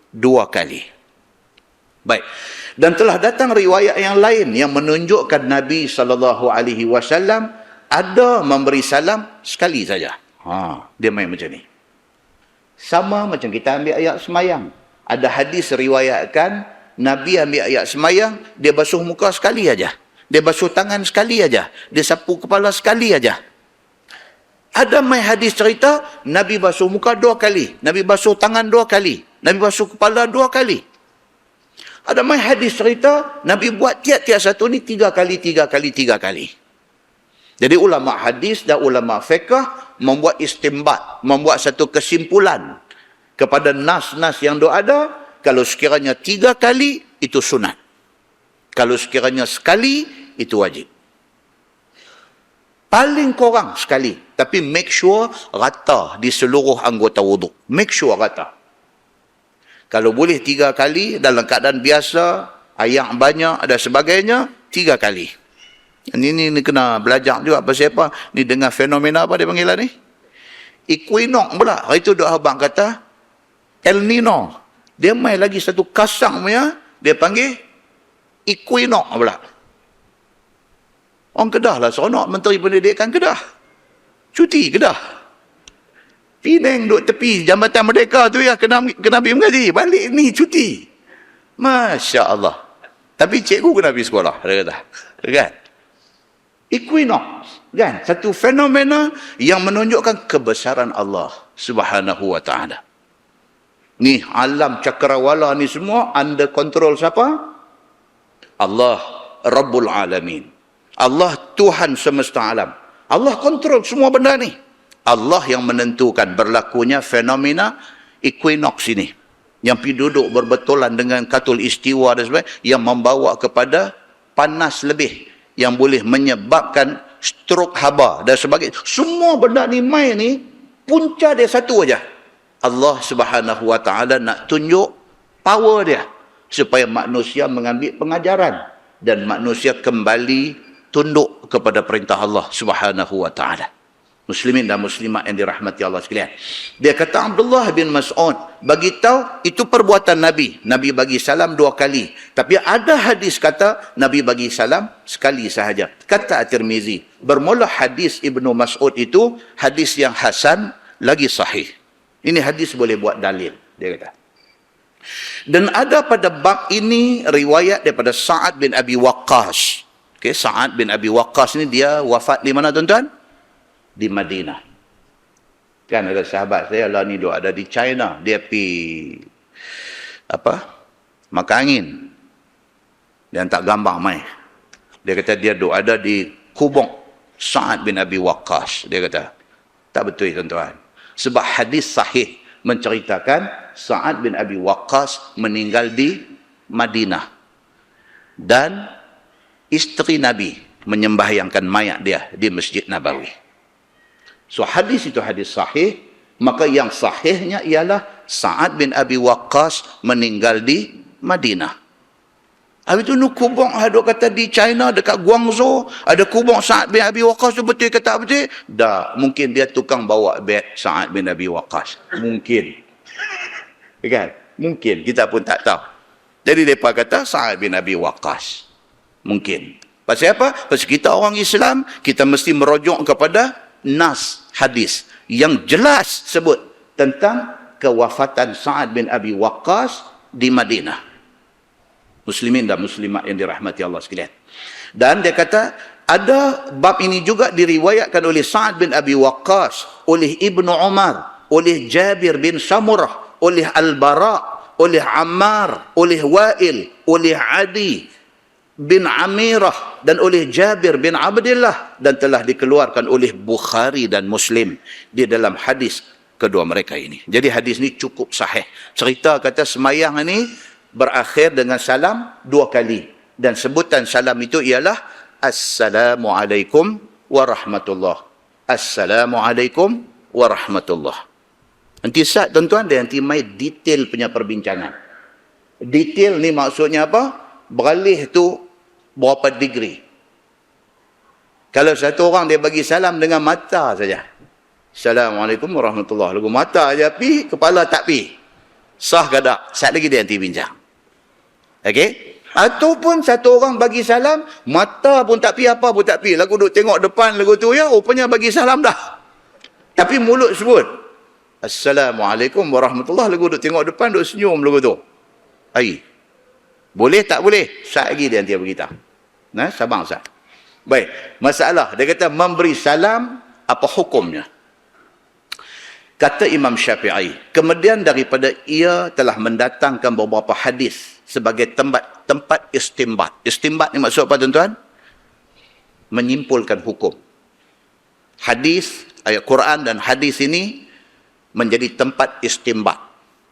2 kali. Baik. Dan telah datang riwayat yang lain yang menunjukkan Nabi SAW ada memberi salam sekali saja. Dia main macam ni. Sama macam kita ambil ayat semayang. Ada hadis riwayatkan Nabi ambil ayat semayang, dia basuh muka sekali aja. Dia basuh tangan sekali aja. Dia sapu kepala sekali aja. Ada mai hadis cerita Nabi basuh muka 2 kali, Nabi basuh tangan 2 kali, Nabi basuh kepala 2 kali. Ada mai hadis cerita Nabi buat tiap-tiap satu ni 3 kali, 3 kali, 3 kali. Jadi ulama hadis dan ulama fiqh membuat istimbat, membuat satu kesimpulan kepada nas-nas yang ada, kalau sekiranya 3 kali itu sunat. Kalau sekiranya sekali itu wajib. Paling kurang sekali. Tapi make sure rata di seluruh anggota wuduk. Make sure rata. Kalau boleh 3 kali, dalam keadaan biasa, air banyak dan sebagainya, 3 kali. Ini kena belajar juga pasal apa? Ni dengan fenomena apa dia panggil lah ni? Equinox pula. Hari tu Dr. Abang kata, El Nino. Dia main lagi satu kasang punya, dia panggil Equinox pula. Orang Kedah lah, seronok Menteri Pendidikan Kedah. Cuti Kedah. Penang duduk tepi Jambatan Merdeka tu ya, kena pergi mengaji. Balik ni cuti. Masya Allah. Tapi cikgu kena pergi sekolah, dia kata. Kan? Equinox. Kan? Satu fenomena yang menunjukkan kebesaran Allah Subhanahu wa ta'ala. Ni alam cakrawala ni semua under kontrol siapa? Allah Rabbul Alamin. Allah Tuhan semesta alam. Allah kontrol semua benda ni. Allah yang menentukan berlakunya fenomena equinox ini. Yang pergi duduk berbetulan dengan katul istiwa dan sebagainya, yang membawa kepada panas lebih, yang boleh menyebabkan strok haba dan sebagainya. Semua benda ni main ni, punca dia satu aja. Allah Subhanahu wa ta'ala nak tunjuk power dia supaya manusia mengambil pengajaran dan manusia kembali tunduk kepada perintah Allah Subhanahu wa ta'ala. Muslimin dan muslimat yang dirahmati Allah sekalian. Dia kata Abdullah bin Mas'ud bagi tahu itu perbuatan Nabi. Nabi bagi salam 2 kali. Tapi ada hadis kata Nabi bagi salam sekali sahaja. Kata At-Tirmizi, bermula hadis Ibnu Mas'ud itu hadis yang hasan lagi sahih. Ini hadis boleh buat dalil, dia kata. Dan ada pada bab ini riwayat daripada Sa'ad bin Abi Waqqas. Okay, Sa'ad bin Abi Waqqas ni dia wafat di mana tuan-tuan? Di Madinah. Kan ada sahabat saya lah ni duk ada di China, dia pergi makan angin. Dia hantar gambar mai. Dia kata dia duk ada di kubur Sa'ad bin Abi Waqqas. Dia kata tak betul tuan-tuan. Sebab hadis sahih menceritakan Sa'ad bin Abi Waqqas meninggal di Madinah. Dan isteri Nabi menyembahyangkan mayat dia di Masjid Nabawi. So hadis itu hadis sahih, maka yang sahihnya ialah Sa'ad bin Abi Waqqas meninggal di Madinah. Habis tu kubur ada kata di China dekat Guangzhou ada kubur Sa'ad bin Abi Waqqas tu, betul ke tak betul? Dah, mungkin dia tukang bawa beg Sa'ad bin Abi Waqqas. Mungkin. Kan? Mungkin, kita pun tak tahu. Jadi mereka kata Sa'ad bin Abi Waqqas. Mungkin. Pasal apa? Pasal kita orang Islam, kita mesti merujuk kepada nas hadis yang jelas sebut tentang kewafatan Sa'ad bin Abi Waqqas di Madinah. Muslimin dan muslimat yang dirahmati Allah sekalian. Dan dia kata ada bab ini juga diriwayatkan oleh Sa'ad bin Abi Waqqas, oleh Ibnu Umar, oleh Jabir bin Samurah, oleh Al-Bara, oleh Ammar, oleh Wa'il, oleh Adi bin Amirah dan oleh Jabir bin Abdullah, dan telah dikeluarkan oleh Bukhari dan Muslim di dalam hadis kedua mereka ini. Jadi hadis ini cukup sahih. Cerita kata semayang ini berakhir dengan salam 2 kali. Dan sebutan salam itu ialah Assalamualaikum warahmatullahi. Assalamualaikum warahmatullahi. Nanti saat tuan-tuan dia nanti main detail punya perbincangan. Detail ni maksudnya apa? Beralih tu berapa degree. Kalau satu orang dia bagi salam dengan mata saja. Assalamualaikum warahmatullahi. Lagu mata aja pi, kepala tak pi. Sah ke tak? Saat lagi dia nanti bincang. Okey? Ataupun satu orang bagi salam, mata pun tak pi, apa pun tak pi. Lagu duk tengok depan lagu tu ya, rupanya bagi salam dah. Tapi mulut sebut Assalamualaikum warahmatullahi. Lagu duk tengok depan, duk senyum lagu tu. Ai. Boleh tak boleh? Saat lagi dia nanti beritahu. Nah, sabar Ustaz. Baik, masalah dia kata memberi salam apa hukumnya? Kata Imam Syafi'i, kemudian daripada ia telah mendatangkan beberapa hadis sebagai tempat istimbat. Istimbat ni maksud apa tuan-tuan? Menyimpulkan hukum. Hadis, ayat Quran dan hadis ini menjadi tempat istimbat.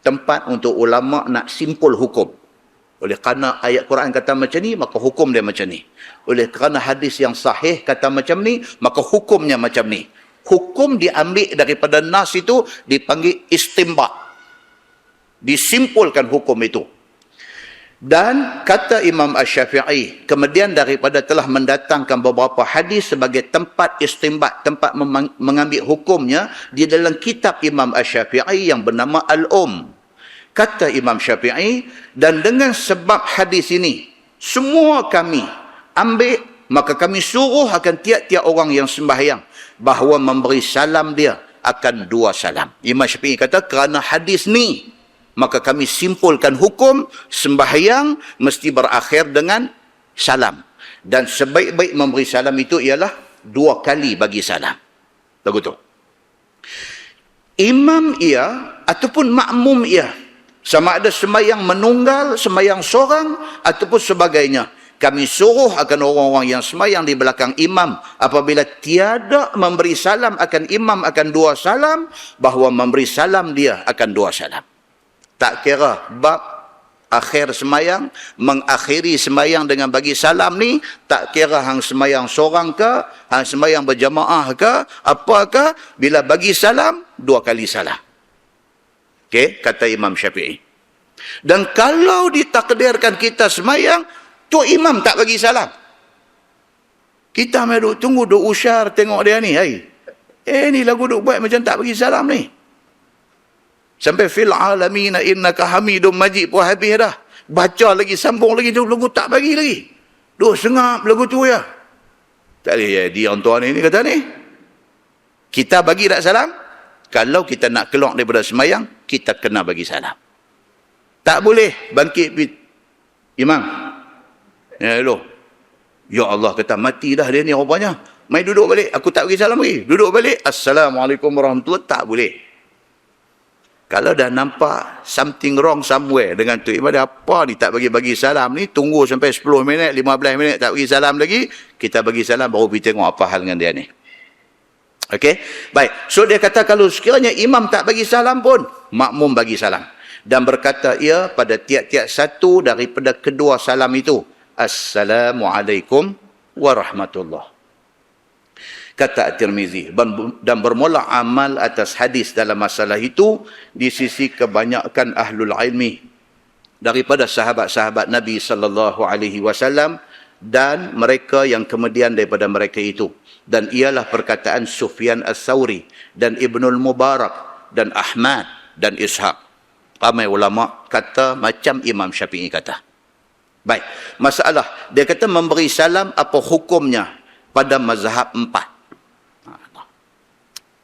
Tempat untuk ulama nak simpul hukum. Oleh kerana ayat Quran kata macam ni, maka hukum dia macam ni. Oleh kerana hadis yang sahih kata macam ni, maka hukumnya macam ni. Hukum diambil daripada nas itu dipanggil istimbat. Disimpulkan hukum itu. Dan kata Imam Asy-Syafi'i, kemudian daripada telah mendatangkan beberapa hadis sebagai tempat istinbat, tempat mengambil hukumnya di dalam kitab Imam Asy-Syafi'i yang bernama Kata Imam Syafi'i, dan dengan sebab hadis ini, semua kami ambil, maka kami suruh akan tiap-tiap orang yang sembahyang bahawa memberi salam dia akan 2 salam. Imam Syafi'i kata, kerana hadis ni, maka kami simpulkan hukum sembahyang mesti berakhir dengan salam. Dan sebaik-baik memberi salam itu ialah 2 kali bagi salam. Lagu tu. Imam ia ataupun makmum ia, sama ada sembahyang menunggal, sembahyang seorang ataupun sebagainya, kami suruh akan orang-orang yang sembahyang di belakang imam, apabila tiada memberi salam akan imam akan 2 salam, bahawa memberi salam dia akan 2 salam. Tak kira bab akhir sembahyang, mengakhiri sembahyang dengan bagi salam ni, tak kira hang sembahyang seorang ke, hang sembahyang berjamaah ke, apakah, bila bagi salam, 2 kali salam. Okey, kata Imam Syafi'i. Dan kalau ditakdirkan kita sembahyang, tu imam tak bagi salam, kita mai duk tunggu, duk usyar tengok dia ni, ni lagu duk buat macam tak bagi salam ni. Sampai fil alamina innaka hamidum majid pun habis dah. Baca lagi, sambung lagi, tu lagu tak bagi lagi. Duk sengap lagu tu ya. Tak boleh dia orang tuan ni kata ni. Kita bagi tak salam? Kalau kita nak keluar daripada sembahyang, kita kena bagi salam. Tak boleh bangkit imam. Ya Allah, kata mati dah dia ni rupanya. Mai duduk balik, aku tak bagi salam lagi. Duduk balik, Assalamualaikum warahmatullahi, tak boleh. Kalau dah nampak something wrong somewhere dengan tu imam, apa ni tak bagi salam ni, tunggu sampai 10 minit, 15 minit tak bagi salam lagi, kita bagi salam baru pergi tengok apa hal dengan dia ni. Okey, baik. So dia kata kalau sekiranya imam tak bagi salam pun, makmum bagi salam. Dan berkata ia pada tiap-tiap satu daripada kedua salam itu, Assalamualaikum warahmatullahi. Kata At-Tirmizi, dan bermula amal atas hadis dalam masalah itu di sisi kebanyakan ahlul ilmi daripada sahabat-sahabat Nabi SAW dan mereka yang kemudian daripada mereka itu. Dan ialah perkataan Sufyan Ats-Tsauri dan Ibnul Mubarak dan Ahmad dan Ishaq. Ramai ulama kata macam Imam Syafi'i kata. Baik, masalah dia kata memberi salam apa hukumnya pada mazhab 4.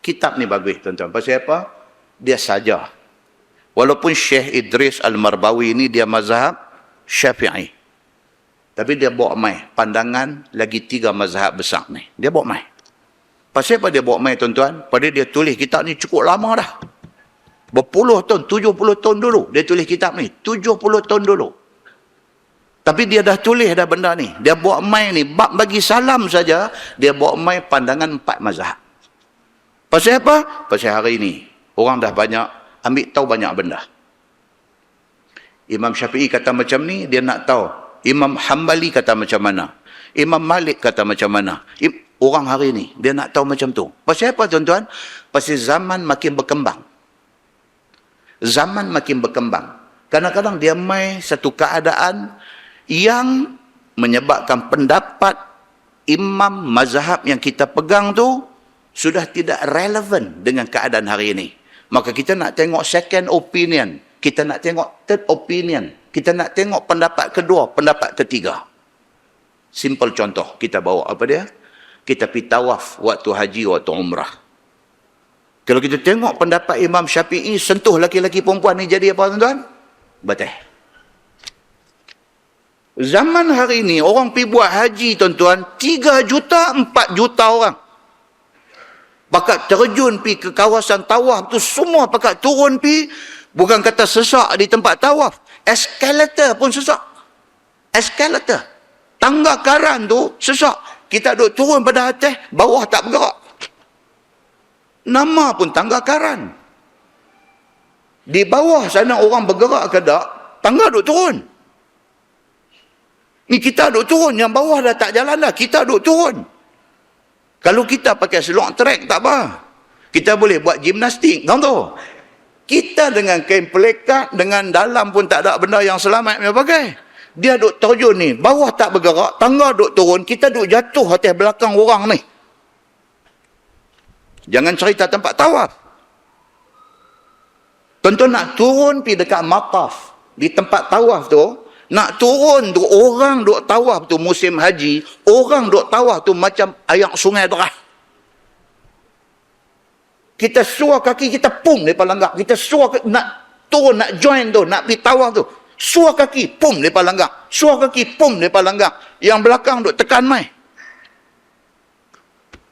Kitab ni bagus tuan-tuan. Pasal apa? Dia saja. Walaupun Syekh Idris Al-Marbawi ni dia mazhab Syafi'i. Tapi dia bawa mai pandangan lagi 3 mazhab besar ni. Dia bawa mai. Pasal apa dia bawa mai tuan-tuan? Padahal dia tulis kitab ni cukup lama dah. Berpuluh tahun, 70 tahun dulu dia tulis kitab ni. 70 tahun dulu. Tapi dia dah tulis dah benda ni. Dia bawa mai ni, bab bagi salam saja, dia bawa mai pandangan 4 mazhab. Pasal apa? Pasal hari ini orang dah banyak ambil tahu banyak benda. Imam Syafi'i kata macam ni, dia nak tahu. Imam Hambali kata macam mana. Imam Malik kata macam mana. Orang hari ini dia nak tahu macam tu. Pasal apa tuan-tuan? Pasal zaman makin berkembang. Zaman makin berkembang. Kadang-kadang dia mai satu keadaan yang menyebabkan pendapat imam mazhab yang kita pegang tu sudah tidak relevan dengan keadaan hari ini. Maka kita nak tengok second opinion. Kita nak tengok third opinion. Kita nak tengok pendapat kedua, pendapat ketiga. Simple contoh. Kita bawa apa dia? Kita pergi tawaf waktu haji, waktu umrah. Kalau kita tengok pendapat Imam Syafi'i, sentuh laki-laki perempuan ni jadi apa tuan-tuan? Batal. Zaman hari ini, orang pergi buat haji tuan-tuan, 3 juta, 4 juta orang. Pakat terjun pi ke kawasan tawaf tu, semua pakat turun pi, bukan kata sesak di tempat tawaf, eskalator pun sesak. Eskalator. Tangga karan tu sesak. Kita duduk turun pada atas, bawah tak bergerak. Nama pun tangga karan. Di bawah sana orang bergerak ke tak, tangga duduk turun. Ni kita duduk turun, yang bawah dah tak jalan dah, kita duduk turun. Kalau kita pakai selok trek tak apa. Kita boleh buat gimnastik, tahu tu. Kita dengan kain pelekat, dengan dalam pun tak ada benda yang selamat dia pakai. Dia duk terjun ni, bawah tak bergerak, tangga duk turun, kita duk jatuh atas belakang orang ni. Jangan cerita tempat tawaf. Tuan-tuan nak turun pergi dekat mataf, di tempat tawaf tu, nak turun tu, orang duk tawaf tu musim haji, orang duk tawaf tu macam air sungai derah. Kita suar kaki, kita pum lepas langgar. Kita suar nak turun, nak join tu, nak pergi tawaf tu. Suar kaki, pum lepas langgar. Suar kaki, pum lepas langgar. Yang belakang duk tekan mai.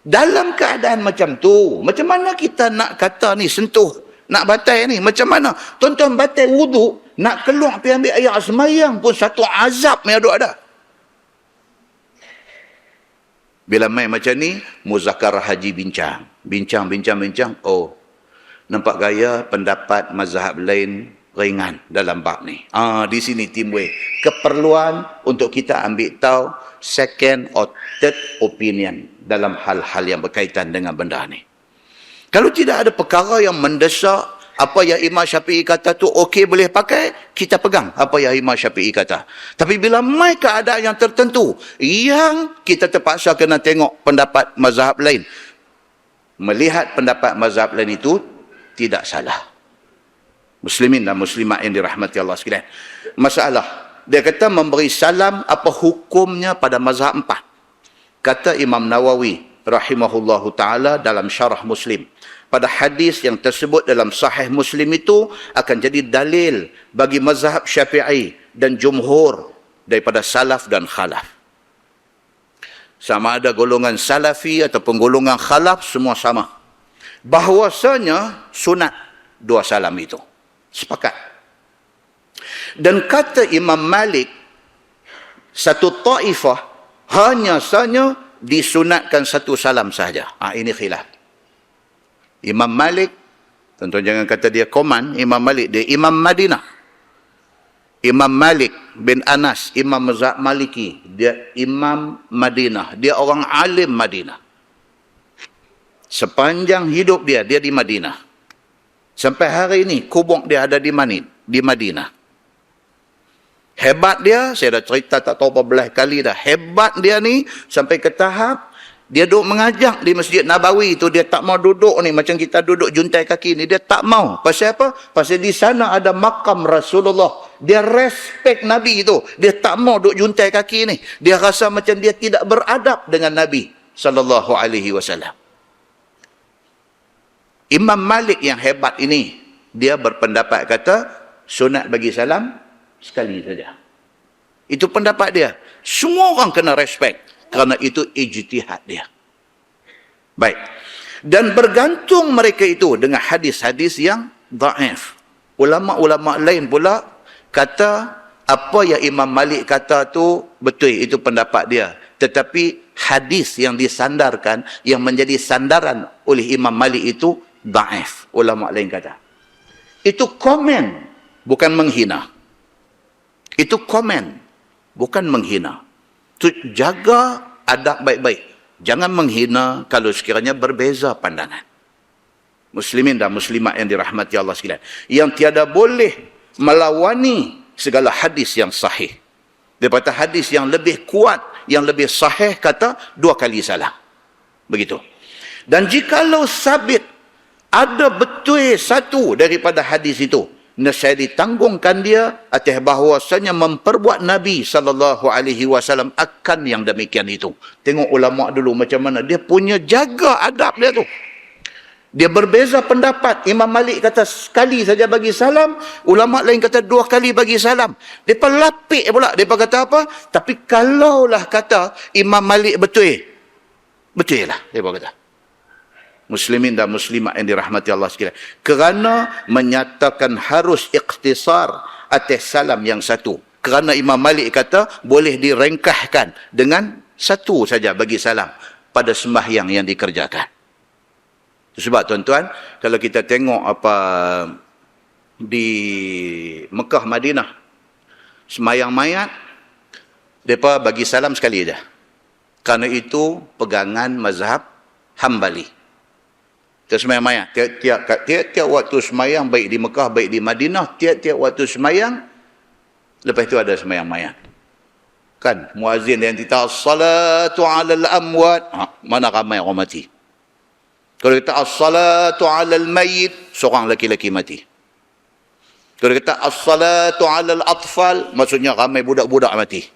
Dalam keadaan macam tu, macam mana kita nak kata ni sentuh, nak batal ni? Macam mana? Tuan-tuan batal wuduk, nak keluar pergi ambil air semayang pun satu azab yang ada. Bila main macam ni, muzakarah haji bincang. Bincang. Oh, nampak gaya pendapat mazhab lain ringan dalam bab ni. Di sini timbul keperluan untuk kita ambil tahu second or third opinion dalam hal-hal yang berkaitan dengan benda ni. Kalau tidak ada perkara yang mendesak, apa yang Imam Syafi'i kata tu okey boleh pakai, kita pegang apa yang Imam Syafi'i kata. Tapi bila mai keadaan yang tertentu, yang kita terpaksa kena tengok pendapat mazhab lain, melihat pendapat mazhab lain itu tidak salah. Muslimin dan muslimat yang dirahmati Allah sekalian. Masalah, dia kata memberi salam apa hukumnya pada mazhab 4. Kata Imam Nawawi rahimahullahu ta'ala dalam syarah Muslim, pada hadis yang tersebut dalam sahih Muslim itu akan jadi dalil bagi mazhab Syafi'i dan jumhur daripada salaf dan khalaf. Sama ada golongan salafi ataupun golongan khalaf, semua sama. Bahwasanya sunat 2 salam itu. Sepakat. Dan kata Imam Malik, satu taifah hanya saja disunatkan 1 salam sahaja. Ini khilaf. Imam Malik, tuan-tuan jangan kata dia koman, Imam Malik, dia Imam Madinah. Imam Malik bin Anas, Imam mazhab Maliki, dia Imam Madinah, dia orang alim Madinah. Sepanjang hidup dia di Madinah. Sampai hari ini, kubur dia ada di Madinah. Hebat dia, saya dah cerita tak tahu berapa kali dah. Hebat dia ni, sampai ke tahap, dia duduk mengajak di Masjid Nabawi tu, dia tak mau duduk ni, macam kita duduk juntai kaki ni, dia tak mau. Pasal apa? Pasal di sana ada makam Rasulullah. Dia respect Nabi tu. Dia tak mau duduk juntai kaki ni. Dia rasa macam dia tidak beradab dengan Nabi SAW. Imam Malik yang hebat ini, dia berpendapat kata, sunat bagi salam sekali saja. Itu pendapat dia. Semua orang kena respect. Kerana itu ijtihad dia. Baik. Dan bergantung mereka itu dengan hadis-hadis yang dhaif. Ulama-ulama lain pula kata, apa yang Imam Malik kata tu betul, itu pendapat dia. Tetapi hadis yang disandarkan, yang menjadi sandaran oleh Imam Malik itu dhaif, ulama lain kata. Itu komen, bukan menghina. Itu komen, bukan menghina. Itu jaga adab baik-baik. Jangan menghina kalau sekiranya berbeza pandangan. Muslimin dan muslimat yang dirahmati Allah sekalian, yang tiada boleh melawani segala hadis yang sahih. Daripada hadis yang lebih kuat, yang lebih sahih, kata 2 kali salam. Begitu. Dan jikalau sabit ada betul satu daripada hadis itu, saya ditanggungkan dia atas bahawasanya memperbuat Nabi SAW akan yang demikian itu. Tengok ulama dulu macam mana dia punya jaga adab dia tu. Dia berbeza pendapat. Imam Malik kata sekali saja bagi salam, ulama lain kata 2 kali bagi salam. Depa lapik pula, depa kata apa? Tapi kalaulah kata Imam Malik betul lah depa kata. Muslimin dan muslimat yang dirahmati Allah sekalian. Kerana menyatakan harus ikhtisar atas salam yang satu. Kerana Imam Malik kata boleh direngkahkan dengan 1 saja bagi salam pada sembahyang yang dikerjakan. Sebab tuan-tuan, kalau kita tengok apa di Mekah, Madinah, sembahyang mayat, mereka bagi salam sekali saja. Kerana itu pegangan mazhab Hambali. Kita semayang mayat. Tiap-tiap waktu semayang, baik di Mekah, baik di Madinah, tiap-tiap waktu semayang, lepas itu ada semayang mayat. Kan, muazzin yang kita as-salatu 'alal amwat, mana ramai orang mati. Kalau kita as-salatu 'alal mayyit, seorang lelaki-lelaki mati. Kalau kita as-salatu 'alal atfal, maksudnya ramai budak-budak mati.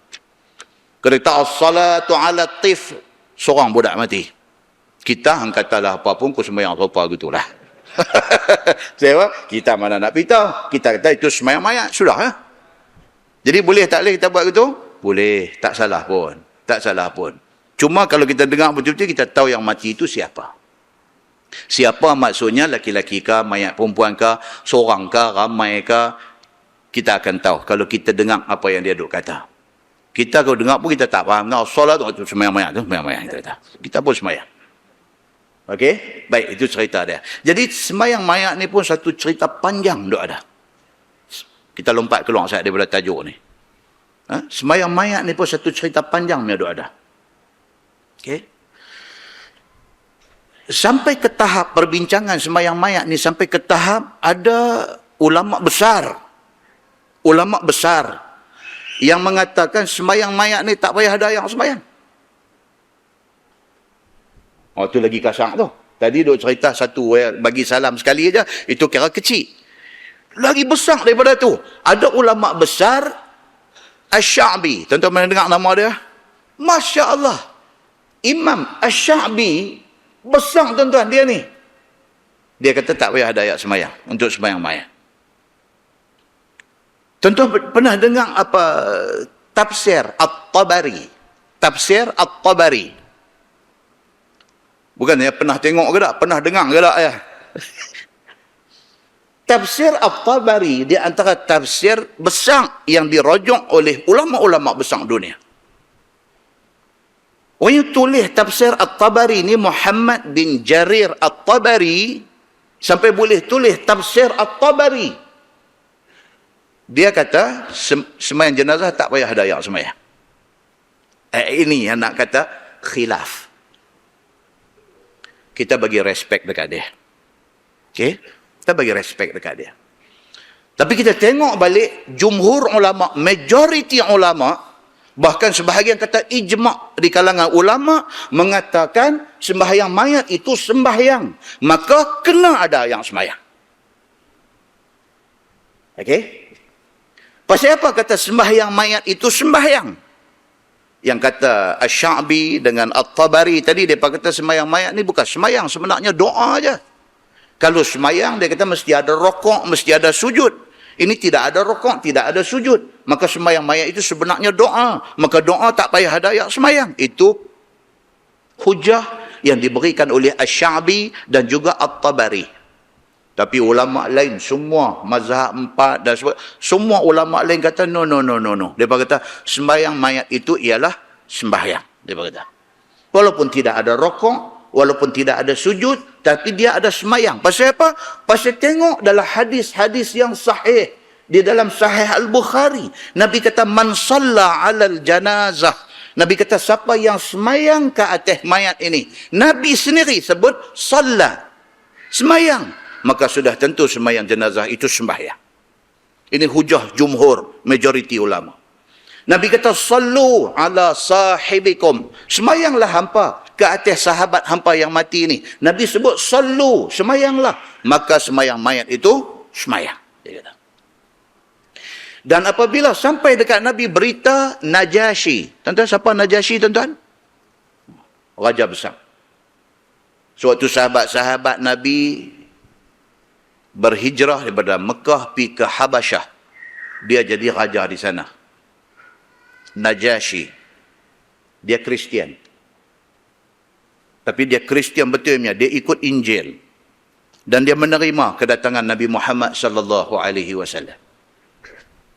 Kalau kita as-salatu 'alal tifl, seorang budak mati. Kita katalah apa pun ku sembahyang rupa gitulah. Kita mana nak beritahu? Kita kata itu sembahyang mayat, sudah ya. Jadi boleh tak boleh kita buat gitu? Boleh, tak salah pun. Tak salah pun. Cuma kalau kita dengar betul-betul, kita tahu yang mati itu siapa. Siapa maksudnya, laki-laki kah, mayat perempuan kah, seorang kah, ramai kah, kita akan tahu kalau kita dengar apa yang dia duk kata. Kita kalau dengar pun kita tak faham. Solat tu sembahyang mayat tu, sembahyang mayat kita kata. Kita pun sembahyang. Okey? Baik, itu cerita dia. Jadi sembahyang mayat ni pun satu cerita panjang duk ada. Kita lompat keluar saat daripada tajuk ni. Sembahyang mayat ni pun satu cerita panjang yang duk ada. Okey? Sampai ke tahap perbincangan sembahyang mayat ni, sampai ke tahap ada ulama besar yang mengatakan sembahyang mayat ni tak payah ada yang sembahyang. Oh, tu lagi kasar tu. Tadi duk cerita satu bagi salam sekali aja, itu kira kecil. Lagi besar daripada tu, ada ulama besar, Asy-Sya'bi. Tuan-tuan pernah dengar nama dia? Masya Allah, Imam Asy-Sya'bi besar tuan-tuan dia ni. Dia kata tak payah ada ayat sembahyang untuk sembahyang mayat. Tuan-tuan pernah dengar apa tafsir At-Tabari? Tafsir At-Tabari. Bukan ya, pernah tengok ke tak? Pernah dengar ke tak ya? Tafsir At-Tabari di antara tafsir besar yang dirujuk oleh ulama-ulama besar dunia. Orang yang tulis tafsir At-Tabari ni Muhammad bin Jarir At-Tabari, sampai boleh tulis tafsir At-Tabari. Dia kata sembahyang jenazah tak payah ada yang sembahyang. Ini yang nak kata khilaf. Kita bagi respect dekat dia. Okey? Kita bagi respect dekat dia. Tapi kita tengok balik, jumhur ulama, majoriti ulama, bahkan sebahagian kata ijma' di kalangan ulama, mengatakan sembahyang mayat itu sembahyang. Maka kena ada yang sembahyang. Okey? Pasal apa kata sembahyang mayat itu sembahyang? Yang kata Asy-Sya'bi dengan At-Tabari tadi, dia kata sembahyang mayat ni bukan sembahyang, sebenarnya doa aja. Kalau sembahyang, dia kata mesti ada rokok, mesti ada sujud. Ini tidak ada rokok, tidak ada sujud. Maka sembahyang mayat itu sebenarnya doa. Maka doa tak payah ada ayat sembahyang. Itu hujah yang diberikan oleh Asy-Sya'bi dan juga At-Tabari. Tapi ulama lain, semua mazhab 4 dan semua ulama lain kata no. Dia kata sembahyang mayat itu ialah sembahyang. Dia kata walaupun tidak ada rokok, walaupun tidak ada sujud, tapi dia ada sembahyang. Pasal apa? Pasal tengok dalam hadis-hadis yang sahih. Di dalam Sahih Al-Bukhari, Nabi kata man shalla 'alal janazah. Nabi kata siapa yang sembahyang ke atas mayat ini, Nabi sendiri sebut shalla, sembahyang, maka sudah tentu sembahyang jenazah itu sembahyang. Ini hujah jumhur, majoriti ulama. Nabi kata sallu ala sahibikum, sembahyanglah hampa ke atas sahabat hampa yang mati ini. Nabi sebut sallu, sembahyanglah, maka sembahyang mayat itu sembahyang, dia kata. Dan apabila sampai dekat Nabi berita Najasyi. Tuan-tuan, siapa Najasyi tuan-tuan? Raja besar. Suatu sahabat-sahabat Nabi berhijrah daripada Mekah pergi ke Habasyah. Dia jadi raja di sana. Najasyi. Dia Kristian. Tapi dia Kristian betulnya, dia ikut Injil. Dan dia menerima kedatangan Nabi Muhammad sallallahu alaihi wasallam.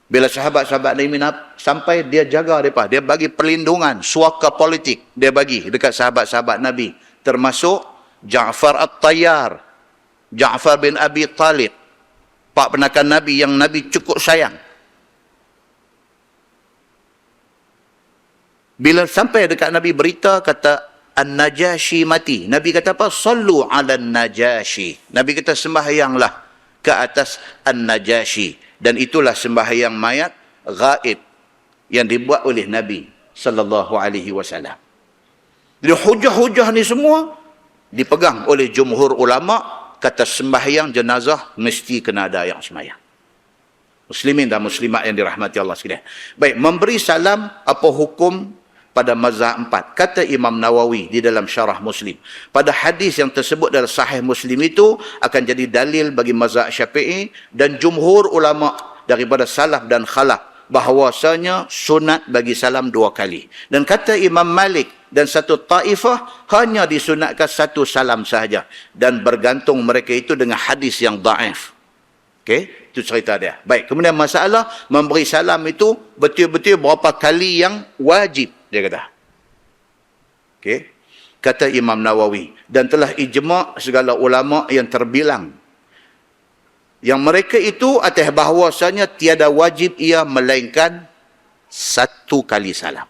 Bila sahabat-sahabat Nabi sampai, dia jaga mereka. Dia bagi perlindungan, suaka politik. Dia bagi dekat sahabat-sahabat Nabi. Termasuk Ja'far At-Tayyar, Ja'far bin Abi Talib, pak penakan Nabi yang Nabi cukup sayang. Bila sampai dekat Nabi berita, kata An-Najashi mati. Nabi kata apa? Sallu ala Najashi. Nabi kata sembahyanglah ke atas An-Najashi. Dan itulah sembahyang mayat ghaib yang dibuat oleh Nabi sallallahu alaihi wasallam. Jadi hujah-hujah ni semua dipegang oleh jumhur ulama, kata sembahyang jenazah mesti kena ada yang sembahyang. Muslimin dan muslimat yang dirahmati Allah sekalian. Baik, memberi salam apa hukum pada mazhab 4? Kata Imam Nawawi di dalam syarah Muslim, pada hadis yang tersebut dalam sahih Muslim itu akan jadi dalil bagi mazhab Syafi'i dan jumhur ulama daripada salaf dan khalaf bahawasanya sunat bagi salam 2 kali. Dan kata Imam Malik dan satu taifah hanya disunatkan 1 salam sahaja, dan bergantung mereka itu dengan hadis yang dhaif. Okey, itu cerita dia. Baik, kemudian masalah memberi salam itu betul-betul berapa kali yang wajib, dia kata. Okey, kata Imam Nawawi, dan telah ijma' segala ulama yang terbilang yang mereka itu atas bahawasanya tiada wajib ia melainkan 1 kali salam.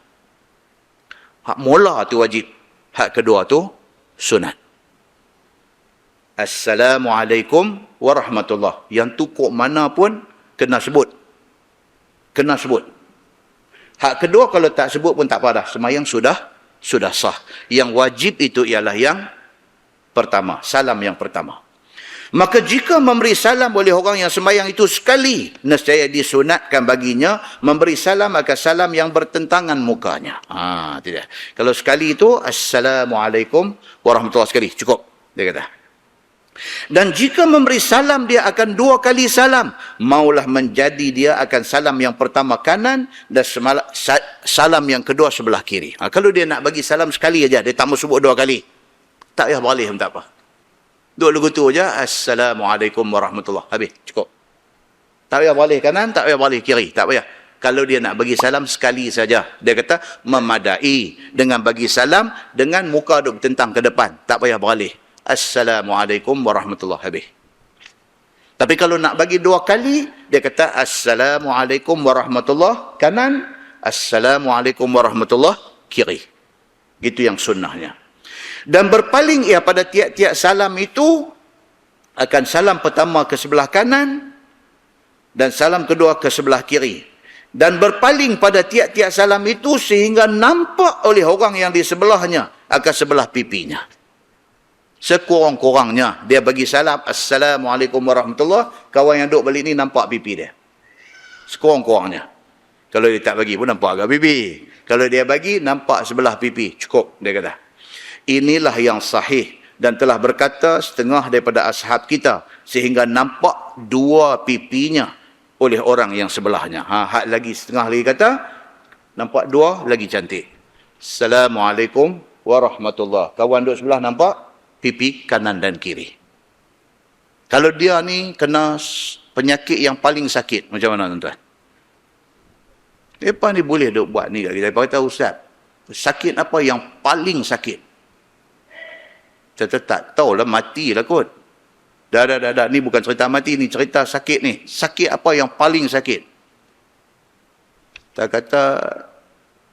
Hak mula tu wajib, hak kedua tu sunat. Assalamualaikum warahmatullahi. Yang tu kok mana pun kena sebut. Kena sebut. Hak kedua kalau tak sebut pun tak apa dah. Sembahyang sudah sah. Yang wajib itu ialah yang pertama, salam yang pertama. Maka jika memberi salam oleh orang yang sembahyang itu sekali, nescaya disunatkan baginya memberi salam akan salam yang bertentangan mukanya. Tidak. Kalau sekali itu, Assalamualaikum warahmatullahi sekali. Cukup, dia kata. Dan jika memberi salam, dia akan 2 kali salam. Maulah menjadi dia akan salam yang pertama kanan dan salam yang kedua sebelah kiri. Kalau dia nak bagi salam sekali aja, dia tak mau sebut 2 kali, tak payah boleh pun tak apa. Dua lagu tu aja, Assalamualaikum warahmatullahi. Habis, cukup. Tak payah boleh kanan, tak payah boleh kiri, tak payah. Kalau dia nak bagi salam sekali saja, dia kata memadai dengan bagi salam dengan muka duk tentang ke depan, tak payah beralih. Assalamualaikum warahmatullahi. Habis. Tapi kalau nak bagi 2 kali, dia kata Assalamualaikum warahmatullahi kanan, Assalamualaikum warahmatullahi kiri. Itu yang sunnahnya. Dan berpaling ia pada tiap-tiap salam itu akan salam pertama ke sebelah kanan dan salam kedua ke sebelah kiri. Dan berpaling pada tiap-tiap salam itu sehingga nampak oleh orang yang di sebelahnya akan sebelah pipinya. Sekurang-kurangnya dia bagi salam Assalamualaikum warahmatullahi, kawan yang duduk balik ni nampak pipi dia. Sekurang-kurangnya. Kalau dia tak bagi pun nampak agak pipi. Kalau dia bagi nampak sebelah pipi. Cukup, dia kata. Inilah yang sahih dan telah berkata setengah daripada ashab kita sehingga nampak 2 pipinya oleh orang yang sebelahnya. Hak lagi setengah lagi kata nampak 2 lagi cantik. Assalamualaikum warahmatullahi. Kawan duduk sebelah nampak pipi kanan dan kiri. Kalau dia ni kena penyakit yang paling sakit, macam mana tuan-tuan? Mereka ni boleh duk buat ni kat kita. Mereka kata, Ustaz, sakit apa yang paling sakit? Saya tak tahulah, matilah kot. Dah. Ni bukan cerita mati, ni cerita sakit ni. Sakit apa yang paling sakit? Tak kata,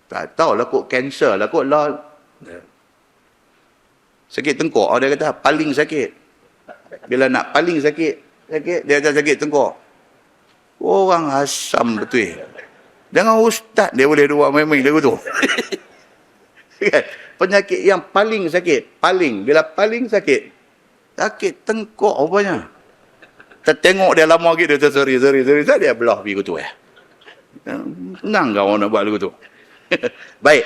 tak tahulah kot, kanser lah kot lah. Sakit tengkok, dia kata paling sakit. Bila nak paling sakit, dia kata sakit tengkok. Orang asam betul. Jangan ustaz dia boleh dua main-main lagu tu. Penyakit yang paling sakit. Bila paling sakit. Sakit tengkok rupanya. Kita tengok dia lama gitu. Sorry. Dia belah pergi tu ya. Senang kau nak buat lagu tu. Baik.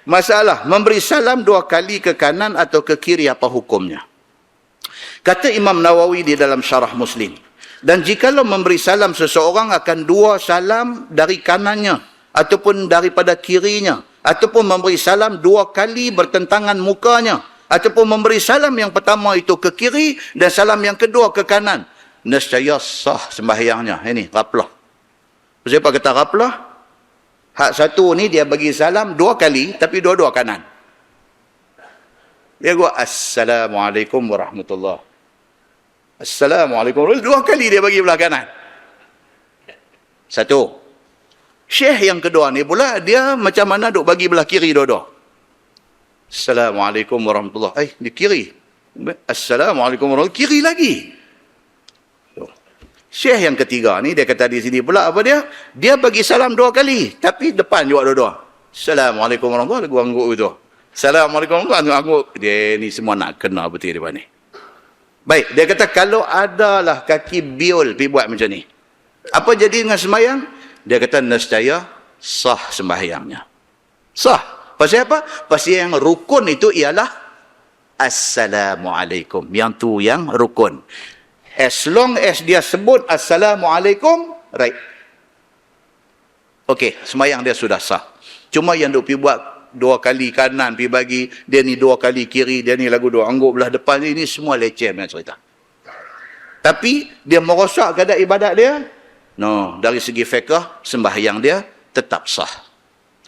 Masalah. Memberi salam 2 kali ke kanan atau ke kiri, apa hukumnya? Kata Imam Nawawi di dalam syarah Muslim. Dan jikalau memberi salam seseorang akan 2 salam dari kanannya ataupun daripada kirinya, ataupun memberi salam 2 kali bertentangan mukanya, ataupun memberi salam yang pertama itu ke kiri dan salam yang kedua ke kanan, nescaya sah sembahyangnya. Ini raplah. Siapa kata raplah? Hak satu ni dia bagi salam 2 kali tapi 2-2 kanan. Dia gua Assalamualaikum warahmatullahi. Assalamualaikum. 2 kali dia bagi belah kanan. Satu. Syekh yang kedua ni pula dia macam mana duk bagi belah kiri dua-dua. Assalamualaikum warahmatullahi. Di kiri. Assalamualaikum warahmatullahi. Kiri lagi. Syekh yang ketiga ni, dia kata di sini pula apa dia? Dia bagi salam 2 kali. Tapi depan juga dua-dua. Assalamualaikum warahmatullahi wabarakatuh. Angguk itu. Assalamualaikum warahmatullahi wabarakatuh. Dia ni semua nak kena betul depan ni. Baik, dia kata kalau adalah kaki biol pergi buat macam ni. Apa jadi dengan sembahyang? Dia kata nescaya sah sembahyangnya. Sah. Pasal apa? Pasal yang rukun itu ialah Assalamualaikum. Yang tu yang rukun. As long as dia sebut Assalamualaikum, right. Okey, sembahyang dia sudah sah. Cuma yang duk pergi buat 2 kali kanan, pergi bagi, dia ni 2 kali kiri, dia ni lagu 2 angguk belah depan, ini semua leceh punya cerita. Tapi, dia merosak keadaan ibadat dia. No, dari segi fiqh, sembahyang dia tetap sah.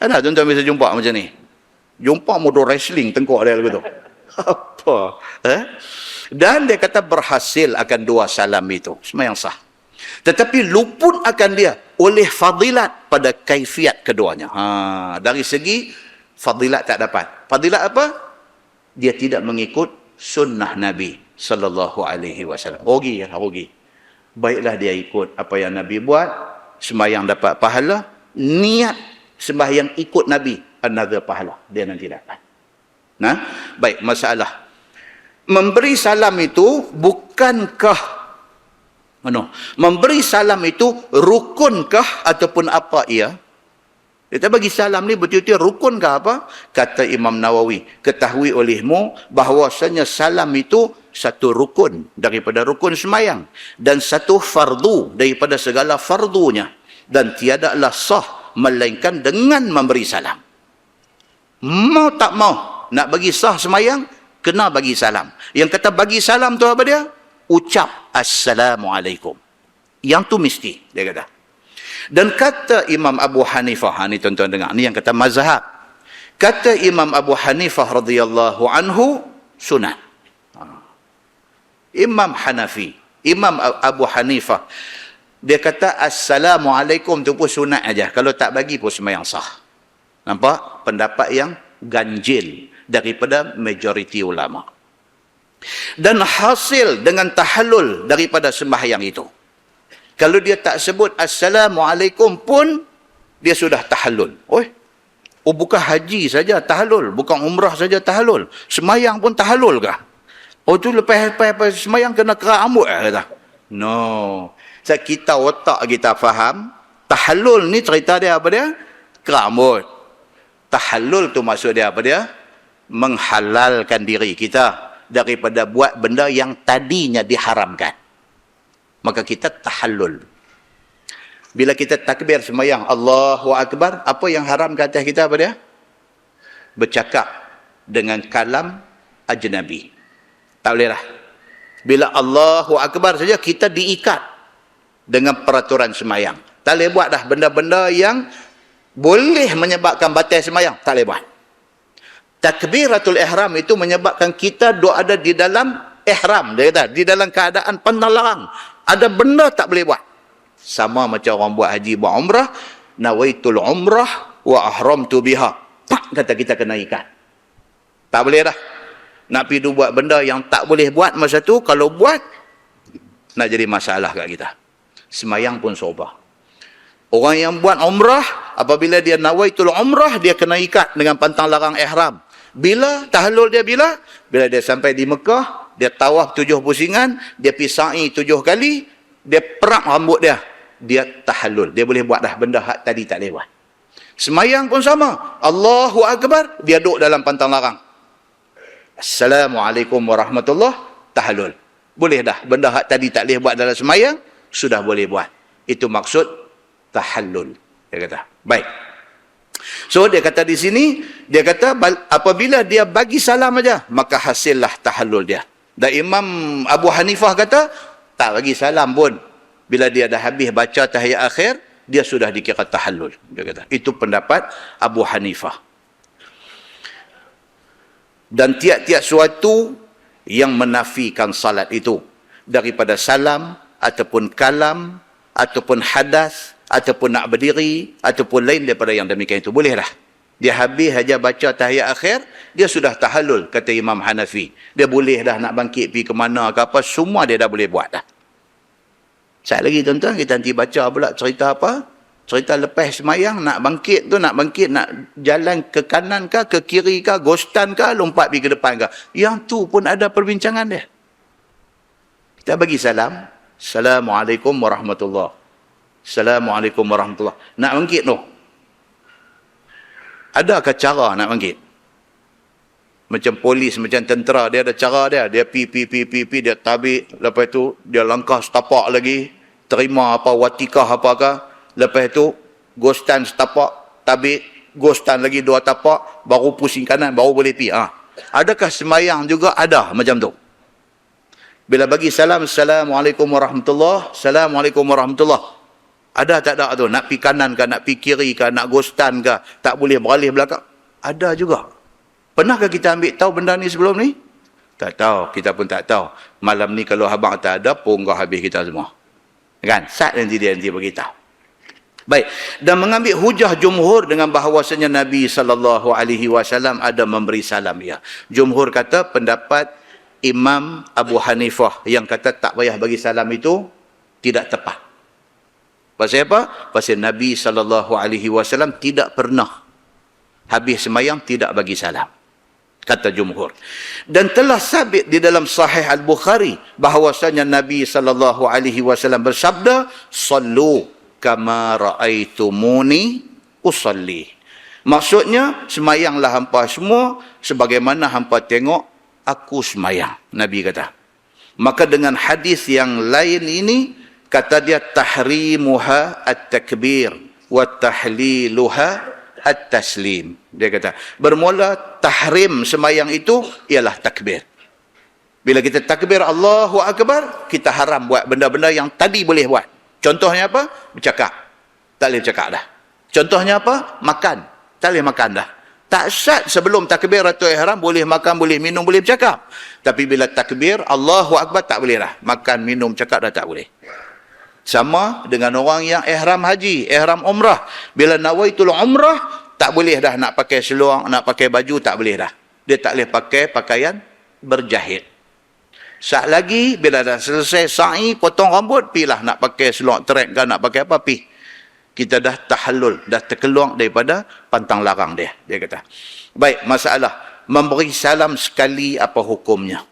Ada tuan-tuan bisa jumpa macam ni? Jumpa model wrestling tengkok dia lagu tu. Apa? Dan dia kata berhasil akan 2 salam itu. Sembahyang sah. Tetapi luput akan dia oleh fadilat pada kaifiat keduanya. Dari segi fadilat tak dapat. Fadilat apa? Dia tidak mengikut sunnah Nabi sallallahu alaihi wasallam. Rugi. Baiklah dia ikut apa yang Nabi buat, sembahyang dapat pahala, niat sembahyang ikut Nabi another pahala dia nanti dapat. Nah, baik, masalah memberi salam itu bukankah memberi salam itu rukunkah ataupun apa ia? Kita bagi salam ni betul-betul rukunkah apa? Kata Imam Nawawi, ketahui olehmu bahawasanya salam itu satu rukun daripada rukun sembahyang dan satu fardu daripada segala fardunya, dan tiadalah sah melainkan dengan memberi salam. Mau tak mau nak bagi sah sembahyang, kena bagi salam. Yang kata bagi salam tu apa dia? Ucap Assalamualaikum. Yang tu mesti, dia kata. Dan kata Imam Abu Hanifah, ni tuan-tuan dengar, ni yang kata mazhab. Kata Imam Abu Hanifah radhiyallahu anhu, sunat. Imam Hanafi, Imam Abu Hanifah, dia kata Assalamualaikum tu pun sunat aja. Kalau tak bagi pun sembahyang sah. Nampak? Pendapat yang ganjil daripada majoriti ulama. Dan hasil dengan tahallul daripada sembahyang itu. Kalau dia tak sebut Assalamualaikum pun, dia sudah tahallul. Bukan haji saja tahallul, bukan umrah saja tahallul. Sembahyang pun tahallul kah? Tu lepas sembahyang kena kerak rambut kata. No. Kita otak kita faham, tahallul ni cerita dia apa dia? Kerak rambut. Tahallul tu maksud dia apa dia? Menghalalkan diri kita daripada buat benda yang tadinya diharamkan. Maka kita tahallul. Bila kita takbir sembahyang Allahu Akbar, apa yang haram ke atas kita apa dia? Bercakap dengan kalam ajnabi. Tak boleh lah. Bila Allahu Akbar saja kita diikat dengan peraturan sembahyang. Tak boleh buat dah benda-benda yang boleh menyebabkan batal sembahyang. Tak boleh buat. Takbiratul ihram itu menyebabkan kita ada di dalam ihram. Dia kata, di dalam keadaan penelarang. Ada benda tak boleh buat. Sama macam orang buat haji, buat umrah. Nawaitul umrah wa ahramtu biha. Pak, kata kita kena ikat. Tak boleh dah. Nak pergi buat benda yang tak boleh buat masa tu, kalau buat, nak jadi masalah kat kita. Sembayang pun sobah. Orang yang buat umrah, apabila dia nawaitul umrah, dia kena ikat dengan pantang larang ihram. Bila tahallul dia bila dia sampai di Mekah, dia tawaf 7 pusingan, dia pergi sa'i 7 kali, dia perak rambut dia tahallul. Dia boleh buat dah benda hak tadi tak boleh buat. Sembayang pun sama. Allahu Akbar, dia duduk dalam pantang larang. Assalamualaikum warahmatullahi, tahallul. Boleh dah. Benda hak tadi tak boleh buat dalam sembayang, sudah boleh buat. Itu maksud tahallul. Dia kata. Baik. So, dia kata di sini, dia kata apabila dia bagi salam aja, maka hasillah tahallul dia. Dan Imam Abu Hanifah kata, tak bagi salam pun. Bila dia dah habis baca tahiyat akhir, dia sudah dikira tahallul. Dia kata. Itu pendapat Abu Hanifah. Dan tiap-tiap suatu yang menafikan salat itu daripada salam ataupun kalam ataupun hadas ataupun nak berdiri ataupun lain daripada yang demikian itu boleh dah Dia habis saja baca tahiyat akhir, dia sudah tahallul, kata Imam Hanafi. Dia boleh dah nak bangkit pergi ke mana ke apa, semua dia dah boleh buat dah. Sekali lagi tuan-tuan, kita nanti baca pula cerita apa? Cerita lepas semayang, nak bangkit, nak jalan ke kanan ke, ke kiri ke, ghostan ke, lompat pergi ke depan ke. Yang tu pun ada perbincangan dia. Kita bagi salam. Assalamualaikum warahmatullahi. Assalamualaikum warahmatullahi. Nak bangkit tu. Adakah cara nak bangkit? Macam polis, macam tentera, dia ada cara dia. Dia pi, dia tabik. Lepas tu, dia langkah setapak lagi. Terima apa, watikah apakah. Lepas tu, ghostan setapak, tabik. Ghostan lagi 2 tapak. Baru pusing kanan, baru boleh pi. Adakah semayang juga ada macam tu? Bila bagi salam, Assalamualaikum warahmatullahi. Assalamualaikum warahmatullahi. Ada tak ada tu? Nak pi kanan ke, nak pi kiri ke, nak ghostan ke, tak boleh beralih belakang? Ada juga. Pernahkah kita ambil tahu benda ni sebelum ni? Tak tahu. Kita pun tak tahu. Malam ni kalau abang tak ada, punggah habis kita semua. Kan? Saat nanti dia beritahu. Baik. Dan mengambil hujah jumhur dengan bahawasanya Nabi SAW ada memberi salam. Ya. Jumhur kata pendapat Imam Abu Hanifah yang kata tak payah bagi salam itu tidak tepat. Pasal apa? Pasal Nabi SAW tidak pernah habis semayang tidak bagi salam. Kata jumhur. Dan telah sabit di dalam Sahih Al-Bukhari bahawasanya Nabi SAW bersabda, "Sallu kama ra'aitumuni usalli." Maksudnya, semayanglah hampa semua sebagaimana hampa tengok aku semayang. Nabi kata. Maka dengan hadis yang lain ini, kata dia tahrimuha at-takbir wa tahliluha at-taslim. Dia kata, bermula tahrim semayang itu ialah takbir. Bila kita takbir Allahu Akbar, kita haram buat benda-benda yang tadi boleh buat. Contohnya apa? Bercakap. Tak boleh bercakap dah. Contohnya apa? Makan. Tak boleh makan dah. Tak syat sebelum takbiratul ihram boleh makan, boleh minum, boleh bercakap. Tapi bila takbir Allahu Akbar tak boleh dah. Makan, minum, cakap dah tak boleh. Sama dengan orang yang ihram haji, ihram umrah. Bila nawaitul umrah, tak boleh dah nak pakai seluar, nak pakai baju, tak boleh dah. Dia tak boleh pakai pakaian berjahit. Saat lagi, bila dah selesai sa'i, potong rambut, pilah nak pakai seluar trek ke, nak pakai apa, pi. Kita dah tahallul, dah terkeluar daripada pantang larang dia. Dia kata. Baik, masalah. Memberi salam sekali apa hukumnya?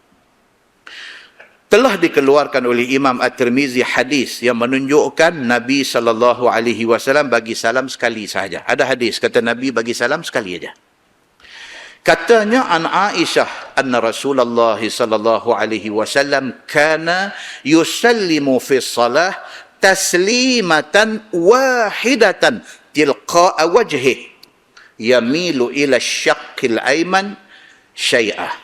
Telah dikeluarkan oleh Imam At-Tirmizi hadis yang menunjukkan Nabi SAW bagi salam sekali sahaja. Ada hadis kata Nabi bagi salam sekali saja. Katanya an Aisyah anna Rasulullah SAW kana yusallimu fi salah taslimatan wahidatan tilqa'a wajhih yamilu ila syaqqil ayman syai'ah.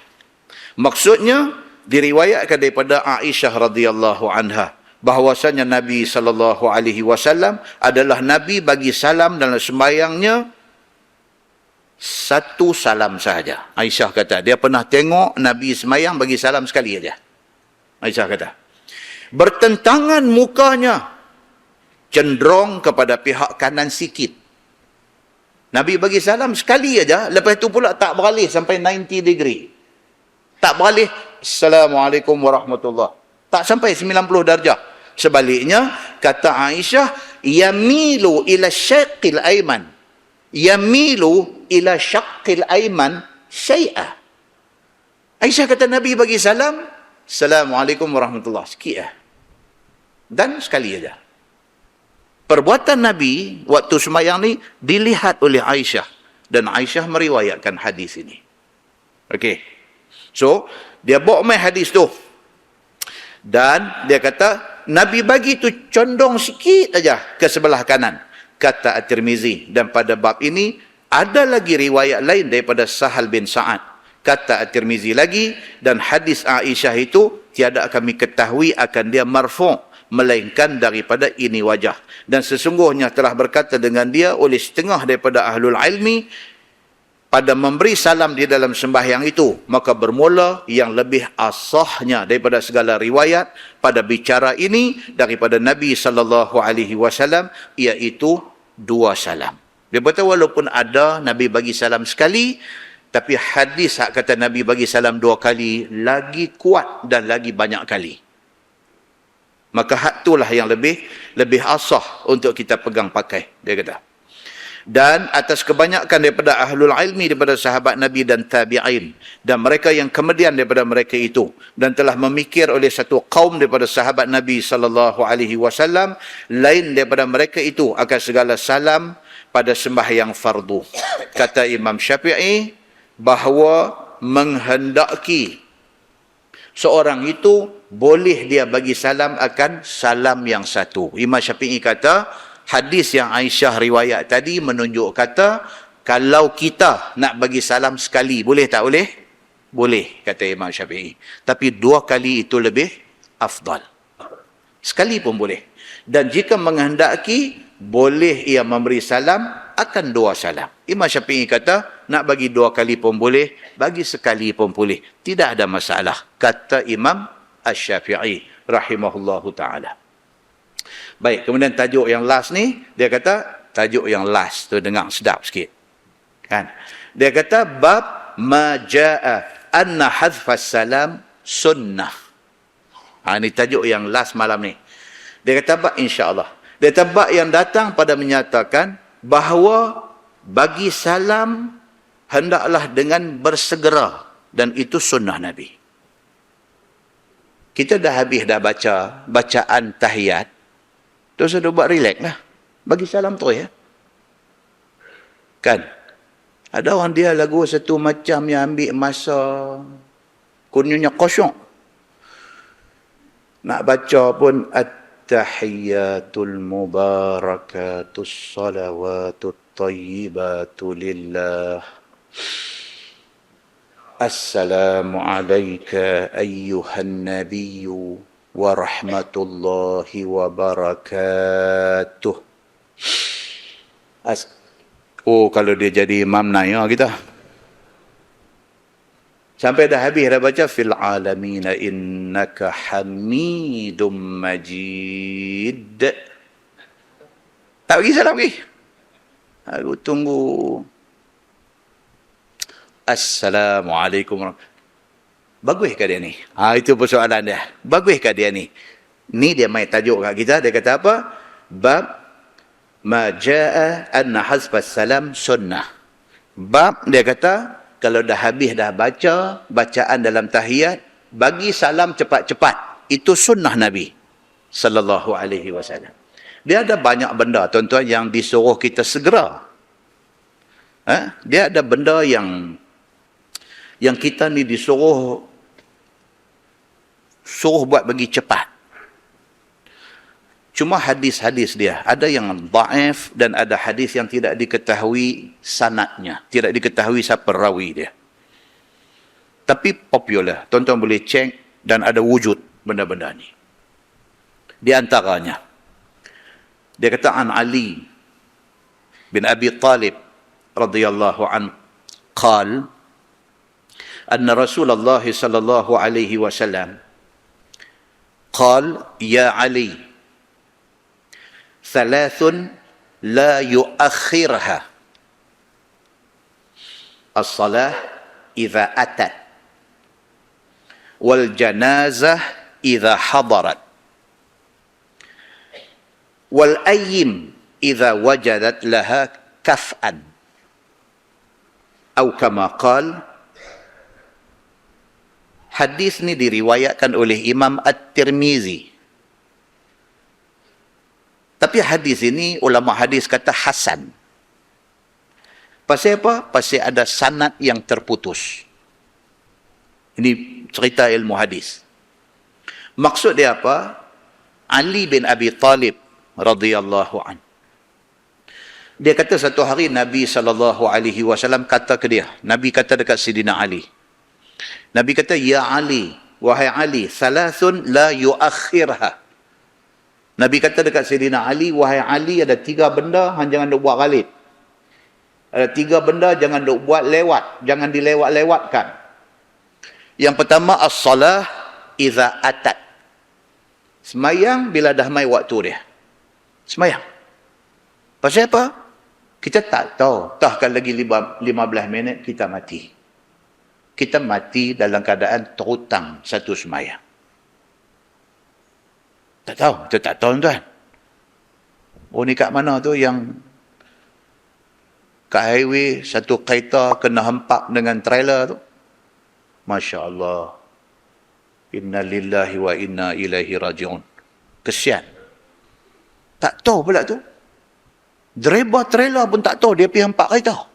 Maksudnya diriwayatkan daripada Aisyah radhiyallahu anha bahwasanya Nabi SAW adalah Nabi bagi salam dalam sembahyangnya satu salam sahaja. Aisyah kata dia pernah tengok Nabi sembahyang bagi salam sekali saja. Aisyah kata bertentangan mukanya cenderung kepada pihak kanan sikit. Nabi bagi salam sekali saja, lepas itu pula tak beralih sampai 90 degree. Tak beralih Assalamualaikum warahmatullahi. Tak sampai 90 darjah. Sebaliknya, kata Aisyah, yamilu ila syaqqil ayman. Yamilu ila syaqqil ayman syai'ah. Aisyah kata Nabi bagi salam, Assalamualaikum warahmatullahi. Sikit lah. Dan sekali saja. Perbuatan Nabi waktu sembahyang ni dilihat oleh Aisyah. Dan Aisyah meriwayatkan hadis ini. Okey. So, dia bawa main hadis tu. Dan dia kata, Nabi bagi tu condong sikit aja ke sebelah kanan. Kata At-Tirmizi. Dan pada bab ini, ada lagi riwayat lain daripada Sahal bin Sa'ad. Kata At-Tirmizi lagi, dan hadis Aisyah itu, tiada kami ketahui akan dia marfu', melainkan daripada ini wajah. Dan sesungguhnya telah berkata dengan dia oleh setengah daripada ahlul ilmi, pada memberi salam di dalam sembahyang itu, maka bermula yang lebih asahnya daripada segala riwayat pada bicara ini daripada Nabi SAW, iaitu 2 salam. Dia kata walaupun ada Nabi bagi salam sekali, tapi hadis hak kata Nabi bagi salam 2 kali lagi kuat dan lagi banyak kali. Maka hak itulah yang lebih asah untuk kita pegang pakai, dia kata. Dan atas kebanyakan daripada ahlul ilmi, daripada sahabat Nabi dan tabi'in, dan mereka yang kemudian daripada mereka itu, dan telah memikir oleh satu kaum daripada sahabat Nabi SAW, lain daripada mereka itu akan segala salam pada sembahyang fardu. Kata Imam Syafi'i, bahawa menghendaki seorang itu boleh dia bagi salam akan salam yang satu. Imam Syafi'i kata, hadis yang Aisyah riwayat tadi menunjuk kata, kalau kita nak bagi salam sekali, boleh tak boleh? Boleh, kata Imam Syafi'i. Tapi 2 kali itu lebih afdal. Sekali pun boleh. Dan jika menghendaki, boleh ia memberi salam akan 2 salam. Imam Syafi'i kata, nak bagi 2 kali pun boleh, bagi sekali pun boleh. Tidak ada masalah. Kata Imam Asy-Syafi'i rahimahullahu ta'ala. Baik, kemudian tajuk yang last ni, dia kata, tajuk yang last tu dengar sedap sikit. Kan? Dia kata, bab ma jaa anna hadfas salam sunnah. Ini tajuk yang last malam ni. Dia kata, bab insya-Allah. Dia kata, bab yang datang pada menyatakan bahawa bagi salam hendaklah dengan bersegera, dan itu sunnah Nabi. Kita dah habis dah baca bacaan tahiyat. Terus ada buat relax lah. Bagi salam tu ya. Kan? Ada orang dia lagu satu macam yang ambil masa kononnya kosong. Nak baca pun at-tahiyyatul mubarakatus salawatut tayyibatu lillah. Assalamu alayka ayyuhan nabiyyu wa rahmatullahi wa barakatuh. Kalau dia jadi imam naya kita. Sampai dah habis dah baca fil alamin innaka hamidum majid. Tak bagi salam lagi. Aku tunggu. Assalamualaikum. Baguskah dia ni? Itu persoalan dia. Baguskah dia ni? Ni dia main tajuk kat kita. Dia kata apa? Bab ma jaa anna hazfas salam sunnah. Bab dia kata, kalau dah habis dah baca bacaan dalam tahiyat, bagi salam cepat-cepat. Itu sunnah Nabi sallallahu alaihi wasallam. Dia ada banyak benda tuan-tuan yang disuruh kita segera. Dia ada benda yang kita ni disuruh buat bagi cepat. Cuma hadis-hadis dia, ada yang dhaif dan ada hadis yang tidak diketahui sanadnya, tidak diketahui siapa rawi dia. Tapi popular, tuan-tuan boleh cek dan ada wujud benda-benda ni. Di antaranya, dia kata an Ali bin Abi Talib radhiyallahu anhu qal anna Rasulullah sallallahu alaihi wasallam qal ya Ali thalathun la yuakhirha as-salah idza atat wal janazah idza hadarat wal ayyim idza wajadat laha kaf'an atau kama qal. Hadis ni diriwayatkan oleh Imam At-Tirmizi. Tapi hadis ini ulama hadis kata hasan. Pasal apa? Pasal ada sanad yang terputus. Ini cerita ilmu hadis. Maksud dia apa? Ali bin Abi Talib radhiyallahu an. Dia kata satu hari Nabi SAW kata ke dia. Nabi kata dekat Sidina Ali. Nabi kata, ya Ali, wahai Ali, salasun la yuakhirha. Nabi kata dekat Sidina Ali, wahai Ali, ada 3 benda, jangan duk buat ghalib. Ada 3 benda, jangan duk buat lewat. Jangan dilewat-lewatkan. Yang pertama, as-salah iza atat. Semayang bila dah mai waktu dia. Semayang. Pasal apa? Kita tak tahu, takkan lagi 15 minit kita mati. Kita mati dalam keadaan terhutang satu sembahyang. Tak tahu, kita tak tahu tuan. Oh ni kat mana tu yang kat highway satu kereta kena hempap dengan trailer tu. Masya Allah. Inna lillahi wa inna ilaihi raji'un. Kesian. Tak tahu pula tu. Driver trailer pun tak tahu dia pergi hempap kereta.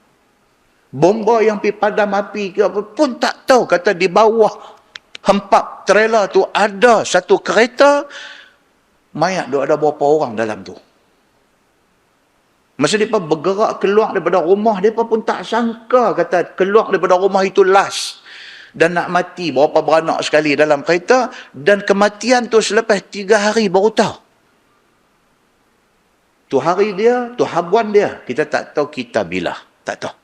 Bomba yang pergi padam api ke apa pun tak tahu. Kata di bawah hempap trailer tu ada satu kereta. Mayat tu ada berapa orang dalam tu. Masa mereka bergerak keluar daripada rumah, mereka pun tak sangka kata keluar daripada rumah itu last. Dan nak mati berapa beranak sekali dalam kereta. Dan kematian tu selepas 3 hari baru tahu. Tu hari dia, tu habuan dia. Kita tak tahu kita bila. Tak tahu.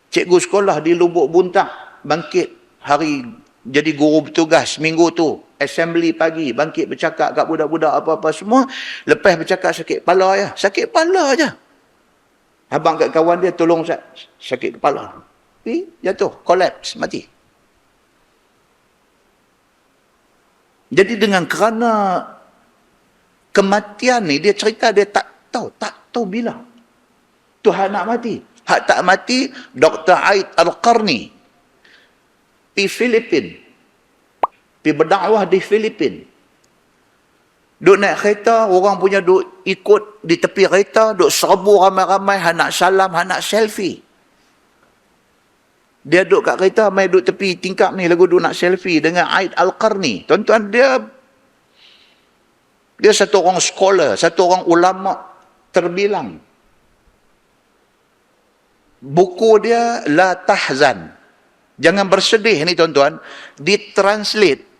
Cikgu sekolah di Lubuk Buntang bangkit hari jadi guru bertugas minggu tu. Assembly pagi, bangkit bercakap kat budak-budak apa-apa semua. Lepas bercakap sakit kepala je. Sakit kepala je. Abang kat kawan dia tolong sakit kepala. Jatuh, collapse, mati. Jadi dengan kerana kematian ni, dia cerita dia tak tahu bila Tuhan nak mati. Hak tak mati, Dr. Aid Al-Qarni di Filipina. Pergi berdakwah di Filipina. Duk naik kereta, orang punya duk ikut di tepi kereta, duk serbu ramai-ramai, nak salam, nak selfie. Dia duk kat kereta, mai duk tepi tingkap ni, lagu duk nak selfie dengan Aid Al-Qarni. Tuan-tuan, dia satu orang scholar, satu orang ulama terbilang. Buku dia La Tahzan. Jangan bersedih ni tuan-tuan, ditranslate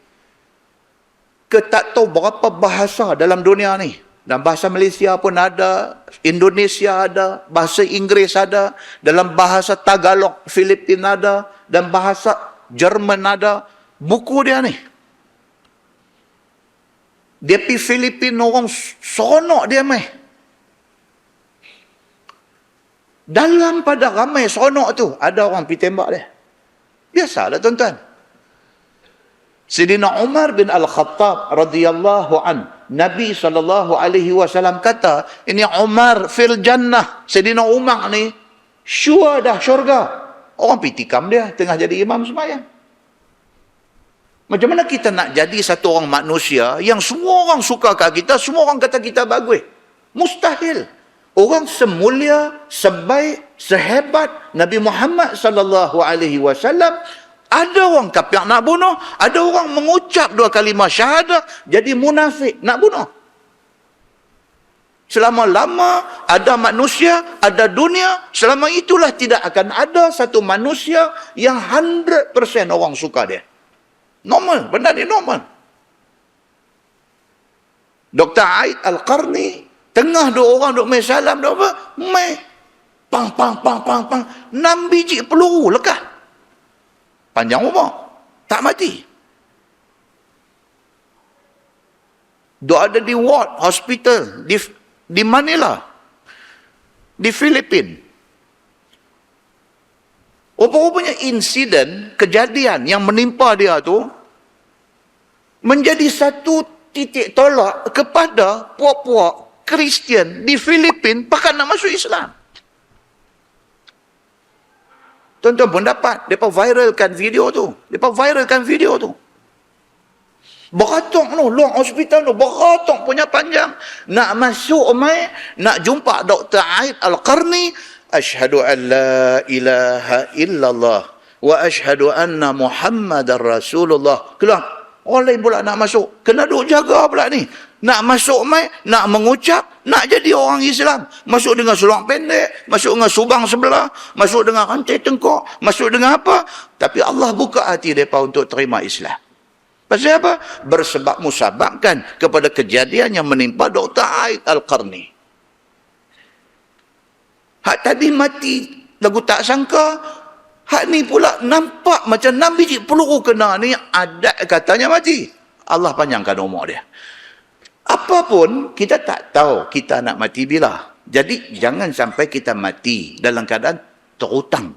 ke tak tahu berapa bahasa dalam dunia ni. Dalam bahasa Malaysia pun ada, Indonesia ada, bahasa Inggeris ada, dalam bahasa Tagalog Filipina ada, dan bahasa Jerman ada. Buku dia ni. Dia pergi Filipina, orang seronok dia mai. Dalam pada ramai seronok tu, ada orang pergi tembak dia. Biasalah tuan-tuan. Sayyidina Umar bin Al-Khattab radhiyallahu an, Nabi SAW kata, ini Umar fil jannah. Sayyidina Umar ni sure dah syurga. Orang pergi tikam dia tengah jadi imam sembahyang. Macam mana kita nak jadi satu orang manusia yang semua orang suka kat kita, semua orang kata kita bagus? Mustahil. Orang semulia, sebaik, sehebat Nabi Muhammad SAW, ada orang kafir nak bunuh, ada orang mengucap 2 kalimah syahadah jadi munafik nak bunuh. Selama-lama ada manusia, ada dunia, selama itulah tidak akan ada satu manusia yang 100% orang suka dia. Normal, benda ni normal. Dr. Aid Al-Qarni, tengah 2 orang duk main salam, duk apa? Main. Pang, pang, pang, pang, pang. 6 biji peluru lekat. Panjang umur. Tak mati. Duk ada di ward hospital di Manila. Di Filipina. Rupa-rupanya insiden, kejadian yang menimpa dia tu menjadi satu titik tolak kepada puak-puak Kristian di Filipina bahkan nak masuk Islam. Tuan-tuan pun dapat, mereka viralkan video tu. Beratok tu, luar hospital tu, beratok punya panjang. Nak masuk mai, nak jumpa Dr. Aid Al-Qarni. Asyhadu an la ilaha illallah wa asyhadu anna Muhammadar Rasulullah. Keluar. Orang lain pula nak masuk. Kena duk jaga pula ni. Nak masuk mai, nak mengucap, nak jadi orang Islam. Masuk dengan seluar pendek, masuk dengan subang sebelah, masuk dengan rantai tengkok, masuk dengan apa. Tapi Allah buka hati mereka untuk terima Islam. Pasal apa? Bersebab musababkan kepada kejadian yang menimpa Dr. Aid Al-Qarni. Hak tadi mati, lagu tak sangka. Hak ni pula nampak macam 6 biji peluru kena ni, adat katanya mati. Allah panjangkan umur dia. Apapun, kita tak tahu kita nak mati bila. Jadi jangan sampai kita mati dalam keadaan terhutang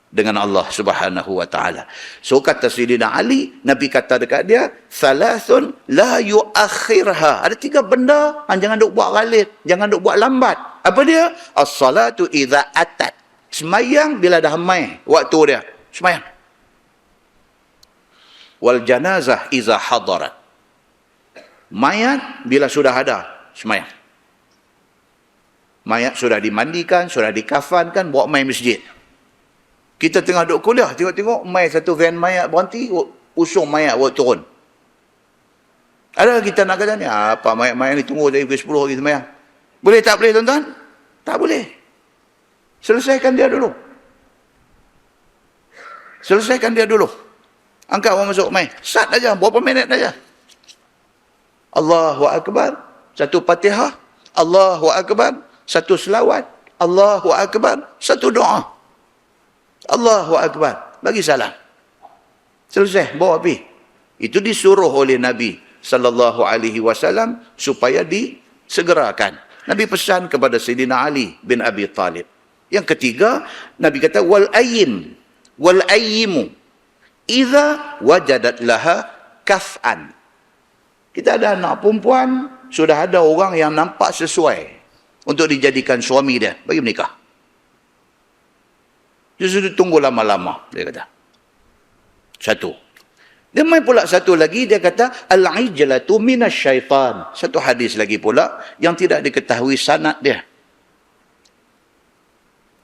dengan Allah Subhanahu wa taala. So kata Sayyidina Ali, Nabi kata dekat dia, "Thalathun la yuakhirha." Ada 3 benda, jangan duk buat galit, jangan duk buat lambat. Apa dia? As-salatu idza atat. Semayang bila dah mai waktu dia. Semayang. Wal janazah idza hadarat. Mayat bila sudah ada, semayang. Mayat sudah dimandikan, sudah dikafankan, bawa mai masjid. Kita tengah duduk kuliah, tengok-tengok, mai satu van mayat berhenti, usung mayat buat turun. Ada kita nak kata ni, apa mayat-mayat ni tunggu dari pukul 10 lagi semayang. Boleh tak boleh tuan-tuan? Tak boleh. Selesaikan dia dulu. Selesaikan dia dulu. Angkat orang masuk, mai. Sat aja, berapa minit aja. Allahu Akbar, satu Fatihah. Allahu Akbar, satu selawat. Allahu Akbar, satu doa. Allahu Akbar, bagi salam. Selesai, bawa api. Itu disuruh oleh Nabi sallallahu alaihi wasallam supaya disegerakan. Nabi pesan kepada Sayyidina Ali bin Abi Talib. Yang ketiga, Nabi kata wal ayyimu idza wajadat laha kaf'an. Kita ada anak perempuan, sudah ada orang yang nampak sesuai untuk dijadikan suami dia, bagi menikah. Dia sudah tunggu lama-lama, dia kata. Satu. Dia main pula satu lagi, dia kata, al-ijlatu minasyaitan. Satu hadis lagi pula, yang tidak diketahui sanad dia.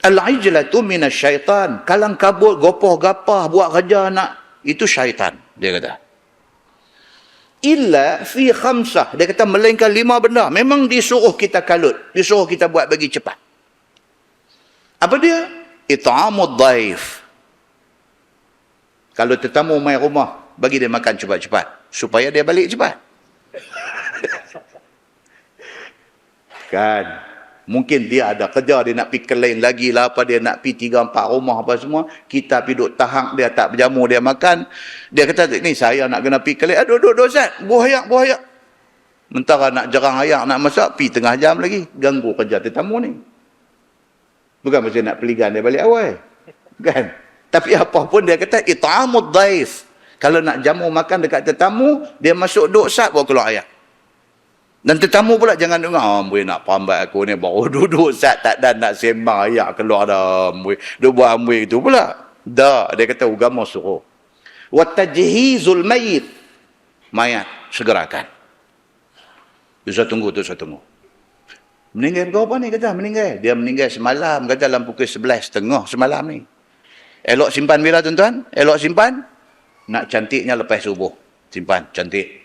Al-ijlatu minasyaitan. Kalang kabut, gopoh-gapah, buat kerja anak. Itu syaitan, dia kata. Illa fi khamsah. Dia kata, melainkan 5 benda. Memang disuruh kita kalut. Disuruh kita buat bagi cepat. Apa dia? It'amud dhaif. Kalau tetamu mai rumah, bagi dia makan cepat-cepat supaya dia balik cepat. Kan? Mungkin dia ada kerja, dia nak pergi ke lain lagi lah, apa dia nak pergi 3-4 rumah apa semua, kita pergi duduk tahang dia, tak berjamu dia makan. Dia kata, ni saya nak kena pergi ke lain. Duduk Ustaz, buah ayak. Mentara nak jerang ayak, nak masak, pergi tengah jam lagi, ganggu kerja tetamu ni. Bukan macam nak peligan dia balik awal. Kan? Tapi apa pun dia kata, it'amud dhaif. Kalau nak jamu makan dekat tetamu, dia masuk duduk sat, bawa keluar ayak. Dan tetamu pula jangan dengar, amboi nak pambat aku ni, baru duduk sat, tak dan nak sembang ayak keluar dah, amboi. Duk buat amboi itu pula. Dah, dia kata agama suruh. Wa tajhizul mayit. Mayat, segerakan. Saya tunggu. Meninggal kau apa ni? Kata meninggal. Dia meninggal semalam. Kata dalam pukul 11.30 semalam ni. Elok simpan bila tuan-tuan? Elok simpan. Nak cantiknya lepas subuh. Simpan, cantik.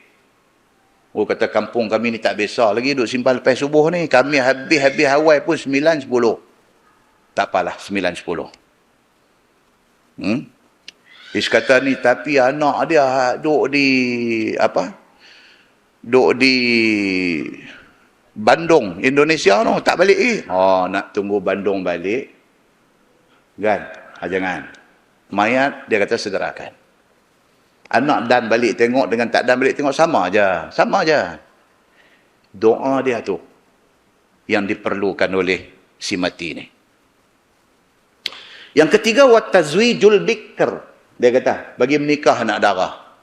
Oh kata kampung kami ni tak biasa lagi duk simpan lepas subuh ni. Kami habis awal pun 9.10. Tak apalah, 9.10. Is kata ni, tapi anak dia duk di Bandung, Indonesia tu, tak balik nak tunggu Bandung balik. Kan? Jangan. Mayat, dia kata segerakan. Anak dan balik tengok dengan tak dan balik tengok sama aja. Doa dia tu yang diperlukan oleh si mati ni. Yang ketiga, wa tazwijul bikr. Dia kata, bagi menikah anak darah.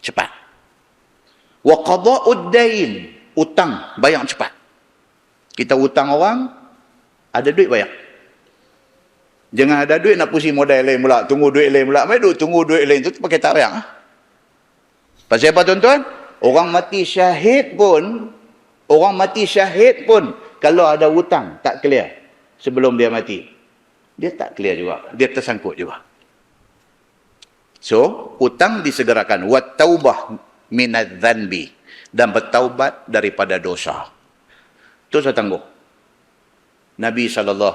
Cepat. Wa qada'ud dain. Utang, bayar cepat. Kita utang orang, ada duit bayar. Jangan ada duit nak pusing modal lain pula, tunggu duit lain pula. Mai tunggu duit lain tu pakai tak bayar. Pasal apa tuan-tuan? Orang mati syahid pun, kalau ada hutang tak clear sebelum dia mati, dia tak clear juga, dia tersangkut juga. So, hutang disegerakan. Wat taubah minadz-dzanbi, dan bertaubat daripada dosa. Itu saya tangguh. Nabi SAW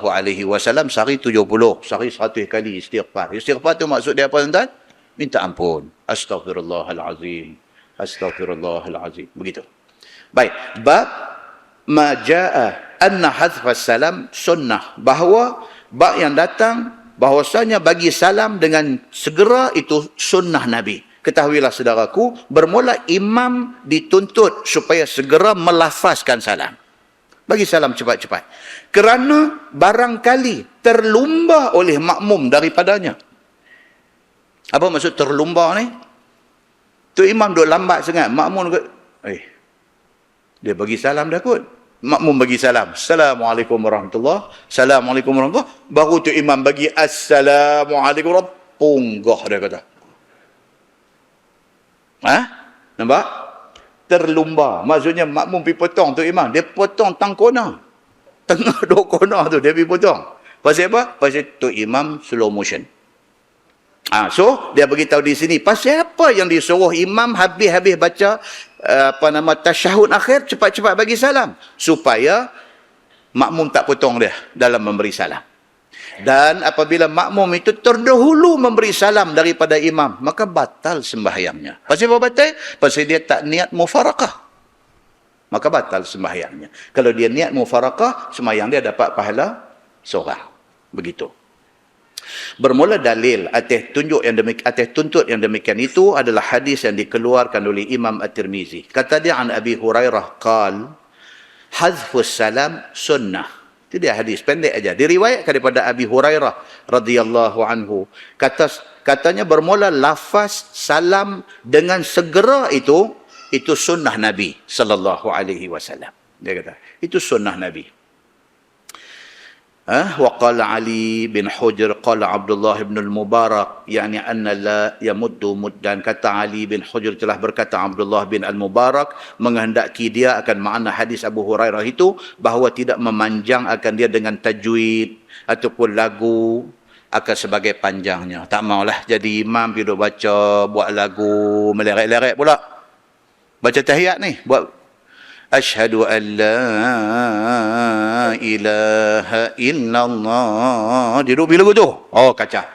sehari 70, sehari 100 kali istighfar. Istighfar tu maksud dia apa tuan-tuan? Minta ampun. Astaghfirullahalazim. Begitu. Baik. Bab ma jaa anna hadfas salam sunnah. Bahawa bab yang datang bahwasanya bagi salam dengan segera itu sunnah Nabi. Ketahuilah saudaraku, bermula imam dituntut supaya segera melafazkan salam. Bagi salam cepat-cepat. Kerana barangkali terlumba oleh makmum daripadanya. Apa maksud terlumba ni? Tu imam duk lambat sangat. Makmum kot, dia bagi salam dah kot. Makmum bagi salam. Assalamualaikum warahmatullahi. Assalamualaikum warahmatullahi. Baru tu imam bagi Assalamualaikum warahmatullahi. Punggah dia kata. Nampak? Terlumba. Maksudnya makmum pergi potong tu imam. Dia potong tangkona. Tengah dua kona tu dia pergi potong. Pasal apa? Pasal tu imam slow motion. So dia beritahu di sini pasal apa yang disuruh imam habis-habis baca tasyahud akhir cepat-cepat bagi salam supaya makmum tak potong dia dalam memberi salam. Dan apabila makmum itu terdahulu memberi salam daripada imam, maka batal sembahyangnya. Pasal apa batal? Pasal dia tak niat mufarakah. Maka batal sembahyangnya. Kalau dia niat mufarakah, sembahyang dia dapat pahala seorang. Begitu. Bermula dalil atas tuntut yang demikian itu adalah hadis yang dikeluarkan oleh Imam At-Tirmizi. Kata dia an Abi Hurairah qal hazfus salam sunnah. Itu dia hadis pendek aja. Diriwayatkan daripada Abi Hurairah radhiyallahu anhu. Katanya bermula lafaz salam dengan segera itu sunnah Nabi sallallahu alaihi wasallam. Dia kata, itu sunnah Nabi. وقال علي بن حجر قال عبد الله بن المبارك يعني أن لا يمد مدان. Kata Ali bin Hujr telah berkata Abdullah bin Al-Mubarak menghendaki dia akan makna hadis Abu Hurairah itu bahawa tidak memanjang akan dia dengan tajwid ataupun lagu akan sebagai panjangnya. Tak maulah jadi imam pergi baca buat lagu meleret-leret pula. Baca tahiyat ni buat Asyhadu an la ilaha illallah. Dia duduk bila tu? Kacau.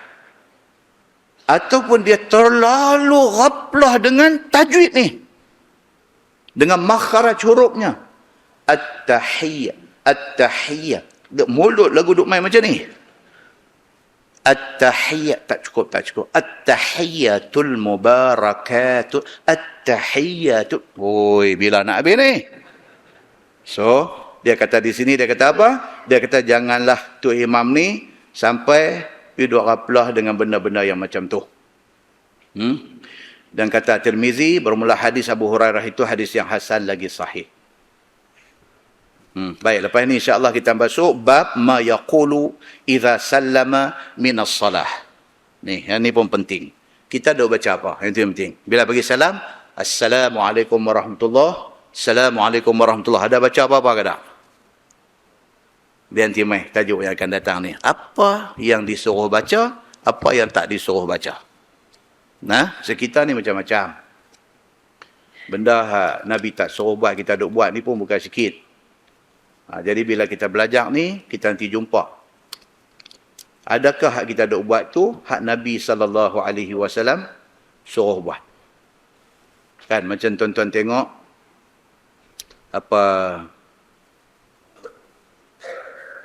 Ataupun dia terlalu ghaflah dengan tajwid ni. Dengan makharaj hurufnya. At-tahiyyah. At-tahiyyah. Mulut lagu duk main macam ni. At-tahiyyah. Tak cukup. At-tahiyyatul mubarakatuh. At-tahiyyatul. Bila nak habis ni? So, dia kata di sini, dia kata apa? Dia kata janganlah tu imam ni sampai duduk raplah dengan benda-benda yang macam tu. Dan kata Tirmizi, bermula hadis Abu Hurairah itu hadis yang hasan lagi sahih. Baik, lepas ni insya-Allah kita masuk bab ma yaqulu idza sallama minas salah. Ni, yang ni pun penting. Kita dah baca apa? Yang penting. Bila bagi salam, Assalamualaikum warahmatullahi. Assalamualaikum warahmatullahi. Ada baca apa-apa ke tak? Dia nanti mai tajuk yang akan datang ni. Apa yang disuruh baca, apa yang tak disuruh baca. Sekitar ni macam-macam. Benda Nabi tak suruh buat, kita duk buat ni pun bukan sikit. Jadi bila kita belajar ni, kita nanti jumpa. Adakah hak kita duk buat tu, hak Nabi SAW suruh buat. Kan, macam tuan-tuan tengok,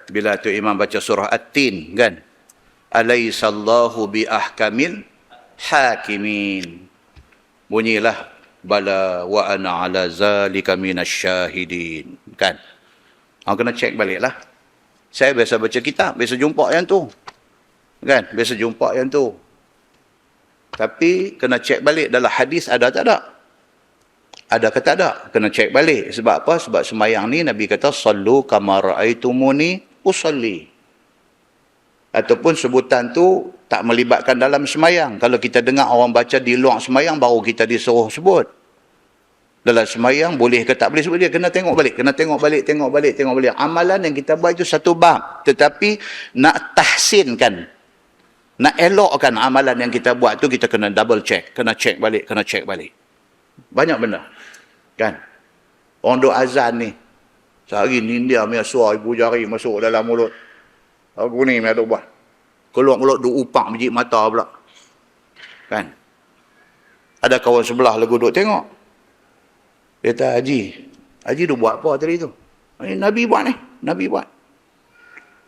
bila tu imam baca surah At-Tin kan, alaisallahu bi ahkamil hakimin, bunyilah bala wa ana ala zalika minasyahidin kan. Kena cek baliklah. Saya biasa baca kitab, biasa jumpa yang tu kan, biasa jumpa yang tu, tapi kena cek balik dalam hadis ada tak ada. Ada ke tak ada? Kena cek balik. Sebab apa? Sebab sembahyang ni Nabi kata sallu kama raaitumuni usalli. Ataupun sebutan tu tak melibatkan dalam sembahyang. Kalau kita dengar orang baca di luar sembahyang baru kita disuruh sebut. Dalam sembahyang boleh ke tak boleh sebut, dia kena tengok balik, tengok balik. Amalan yang kita buat itu satu bab, tetapi nak tahsinkan, nak elokkan amalan yang kita buat tu kita kena double check, kena check balik. Banyak benda. Kan? Orang duk azan ni. Sehari ni dia punya suara ibu jari masuk dalam mulut. Aku ni punya duk buat. Keluar mulut duk upak biji mata pula. Kan? Ada kawan sebelah lagu duk tengok. Dia kata, Haji duk buat apa tadi tu? Nabi buat ni. Nabi buat.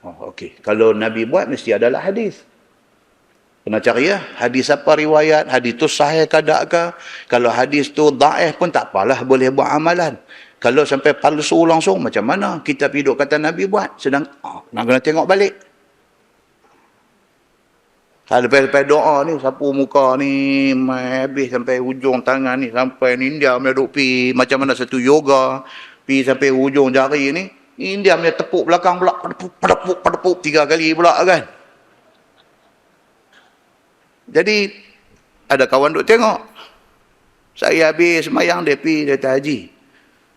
Okey. Kalau Nabi buat mesti adalah hadis. Kena cari hadis apa riwayat, hadis tu sahih ke tak ke. Kalau hadis tu dhaif pun tak apalah, boleh buat amalan. Kalau sampai palsu langsung, macam mana kita pergi duk kata Nabi buat? Sedang, nak kena tengok balik. Lepas doa ni, sapu muka ni, habis sampai hujung tangan ni, sampai ni India punya duk pergi, macam mana satu yoga, pergi sampai hujung jari ni, India punya tepuk belakang pula, pedepuk 3 kali pula kan. Jadi, ada kawan duk tengok. Saya habis semayang, dia pergi, dia kata,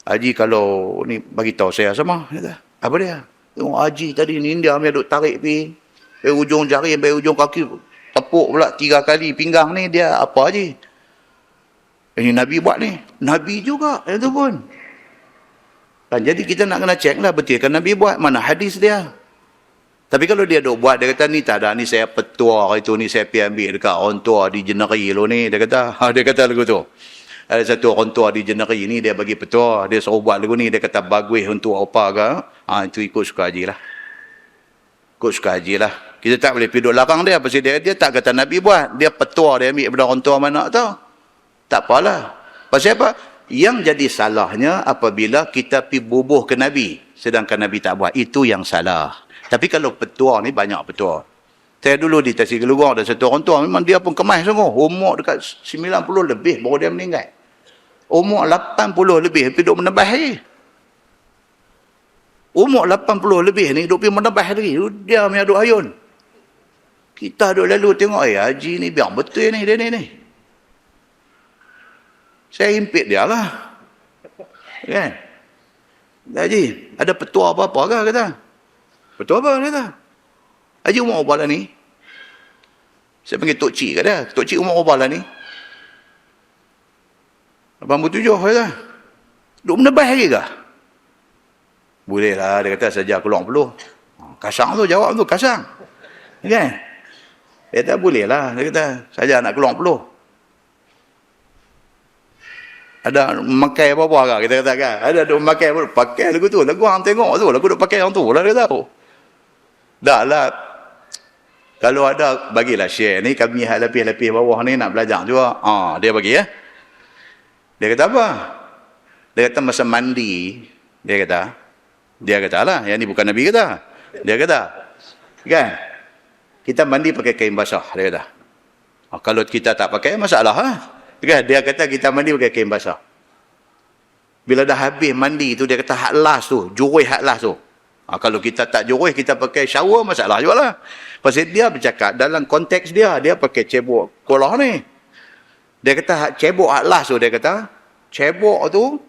Haji kalau ni bagi tahu saya sama. Dia kata, apa dia? Tengok Haji tadi ni India punya duk tarik pergi. Dari ujung jari sampai ujung kaki, tepuk pula 3 kali pinggang ni, dia apa Haji? Ini Nabi buat ni. Nabi juga, itu pun. Dan jadi kita nak kena cek lah, betul kan Nabi buat, mana hadis dia. Tapi kalau dia duk buat, dia kata ni tak ada, ni saya petua itu, ni saya pergi ambil dekat orang tua di Jeneri lo ni, dia kata lagu tu. Ada satu orang tua di Jeneri ni, dia bagi petua, dia suruh buat lagu ni, dia kata bagus untuk apa ke, itu ikut suka Haji lah. Ikut suka Haji lah. Kita tak boleh pergi duduk larang dia, pasal dia tak kata Nabi buat, dia petua, dia ambil daripada orang tua mana tau. Tak apalah. Pasal apa? Yang jadi salahnya apabila kita pergi bubuh ke Nabi, sedangkan Nabi tak buat. Itu yang salah. Tapi kalau petua ni, banyak petua. Saya dulu di Tasik Gelugor, ada satu orang tua, memang dia pun kemas sungguh. Umur dekat 90 lebih, baru dia meninggal. Umur 80 lebih, pergi duduk menebah lagi. Umur 80 lebih ni, duduk pergi menebah lagi. Dia punya duduk hayun. Kita duduk lalu tengok, Haji ni biar betul ni, dia ni. Saya impit dia lah. Kan? Haji, ada petua apa-apa ke? Kata. Petua apa? Kata. Haji umur berapa lah ni? Saya panggil Tok Cik ke dia. Tok Cik umur berapa lah ni? 87 kata. Duk menebah lagi ke? Boleh lah. Dia kata saja keluar peluh. Kasang tu jawab tu. Kasang. Kan? Dia kata boleh lah. Dia kata saja nak keluar peluh. Ada memakai apa-apa ke? Kita kata kan? Ada duk memakai apa? Pakai lagu tu. Lagu orang tengok tu. Lagu duk pakai orang tu lah. Dia tahu. Dah lah. Kalau ada, bagilah share ni. Kami hak lapis-lapis bawah ni nak belajar juga. Dia bagi ya. Dia kata apa? Dia kata masa mandi. Dia kata lah. Yang ni bukan Nabi kata. Dia kata. Kan? Kita mandi pakai kain basah. Dia kata. Kalau kita tak pakai, masalah lah. Kan? Dia kata kita mandi pakai kain basah. Bila dah habis mandi tu, dia kata hak las tu. Juruh hak las tu. Kalau kita tak juruh, kita pakai shower, masalah juga lah. Pasal dia bercakap dalam konteks dia pakai cebok kolah ni. Dia kata hak cebok hak las tu, dia kata cebok tu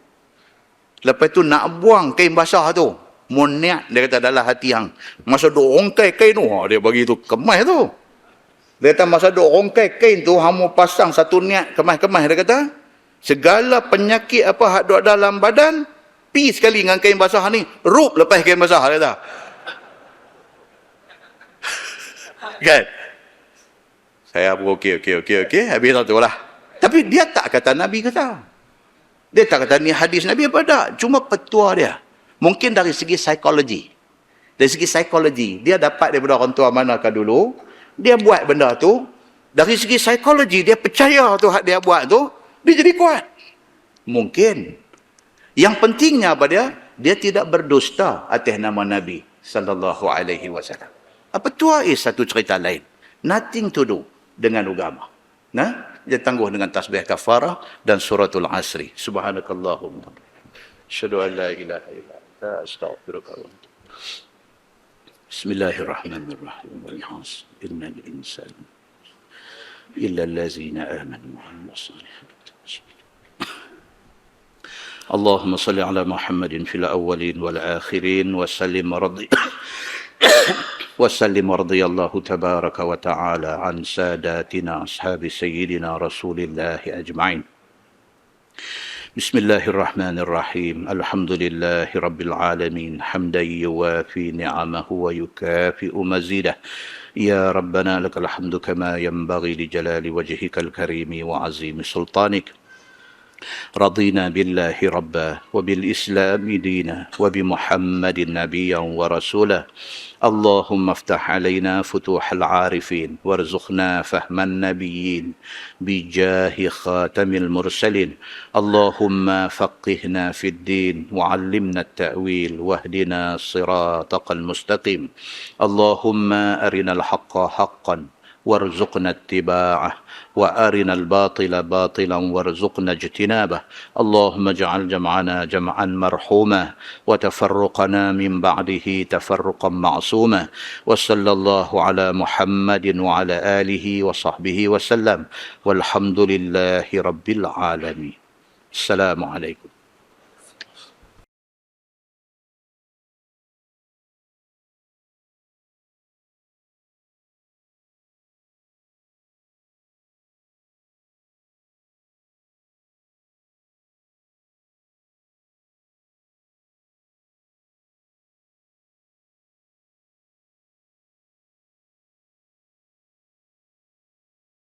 lepas tu nak buang kain basah tu, niat dia kata dalam hati hang masa duk rongkai kain tu, dia bagi tu kemas tu. Dia kata masa duk rongkai kain tu hang mau pasang satu niat kemas-kemas, dia kata segala penyakit apa hak duk dalam badan pi sekali dengan kain basah ni, rup lepas kain basah, dia kata. Kan? Saya pun okey. Habis tu lah. Tapi dia tak kata Nabi kata. Dia tak kata ni hadis Nabi apa tak. Cuma petua dia. Mungkin dari segi psikologi. Dari segi psikologi. Dia dapat daripada orang tua manakah dulu. Dia buat benda tu. Dari segi psikologi. Dia percaya tu hak dia buat tu. Dia jadi kuat. Mungkin. Yang pentingnya apa dia? Dia tidak berdusta atas nama Nabi sallallahu alaihi wasallam. Petua satu cerita lain. Nothing to do dengan agama. Dia tangguh dengan tasbih kafarah dan suratul asri. Subhanakallahumma. Asyhadu an la ilaha illa anta astaghfiruka wa atubu. Bismillahirrahmanirrahim. Wal 'asr innal insana illa allazina amanu wa 'amilus salihati. Allahumma salli ala Muhammadin fil awwalin wal akhirin wa sallim وسلم رضي الله تبارك وتعالى عن ساداتنا أصحاب سيدنا رسول الله أجمعين. بسم الله الرحمن الرحيم. الحمد لله رب العالمين حمدا يوافي نعمه ويكافئ مزيده. يا ربنا لك الحمد كما ينبغي لجلال وجهك الكريم وعظيم سلطانك. رضينا بالله ربا وبالإسلام دينا وبمحمد نبيا ورسولا اللهم افتح علينا فتوح العارفين وارزقنا فهم النبيين بجاه خاتم المرسلين اللهم فقهنا في الدين وعلمنا التأويل واهدنا صراطك المستقيم اللهم أرنا الحق حقا وارزقنا اتباعه وأرنا الباطل باطلا وارزقنا اجتنابه اللهم اجعل جمعنا جمعا مرحوما وتفرقنا من بعده تفرقا معصوما وصلى الله على محمد وعلى آله وصحبه وسلم والحمد لله رب العالمين. السلام عليكم.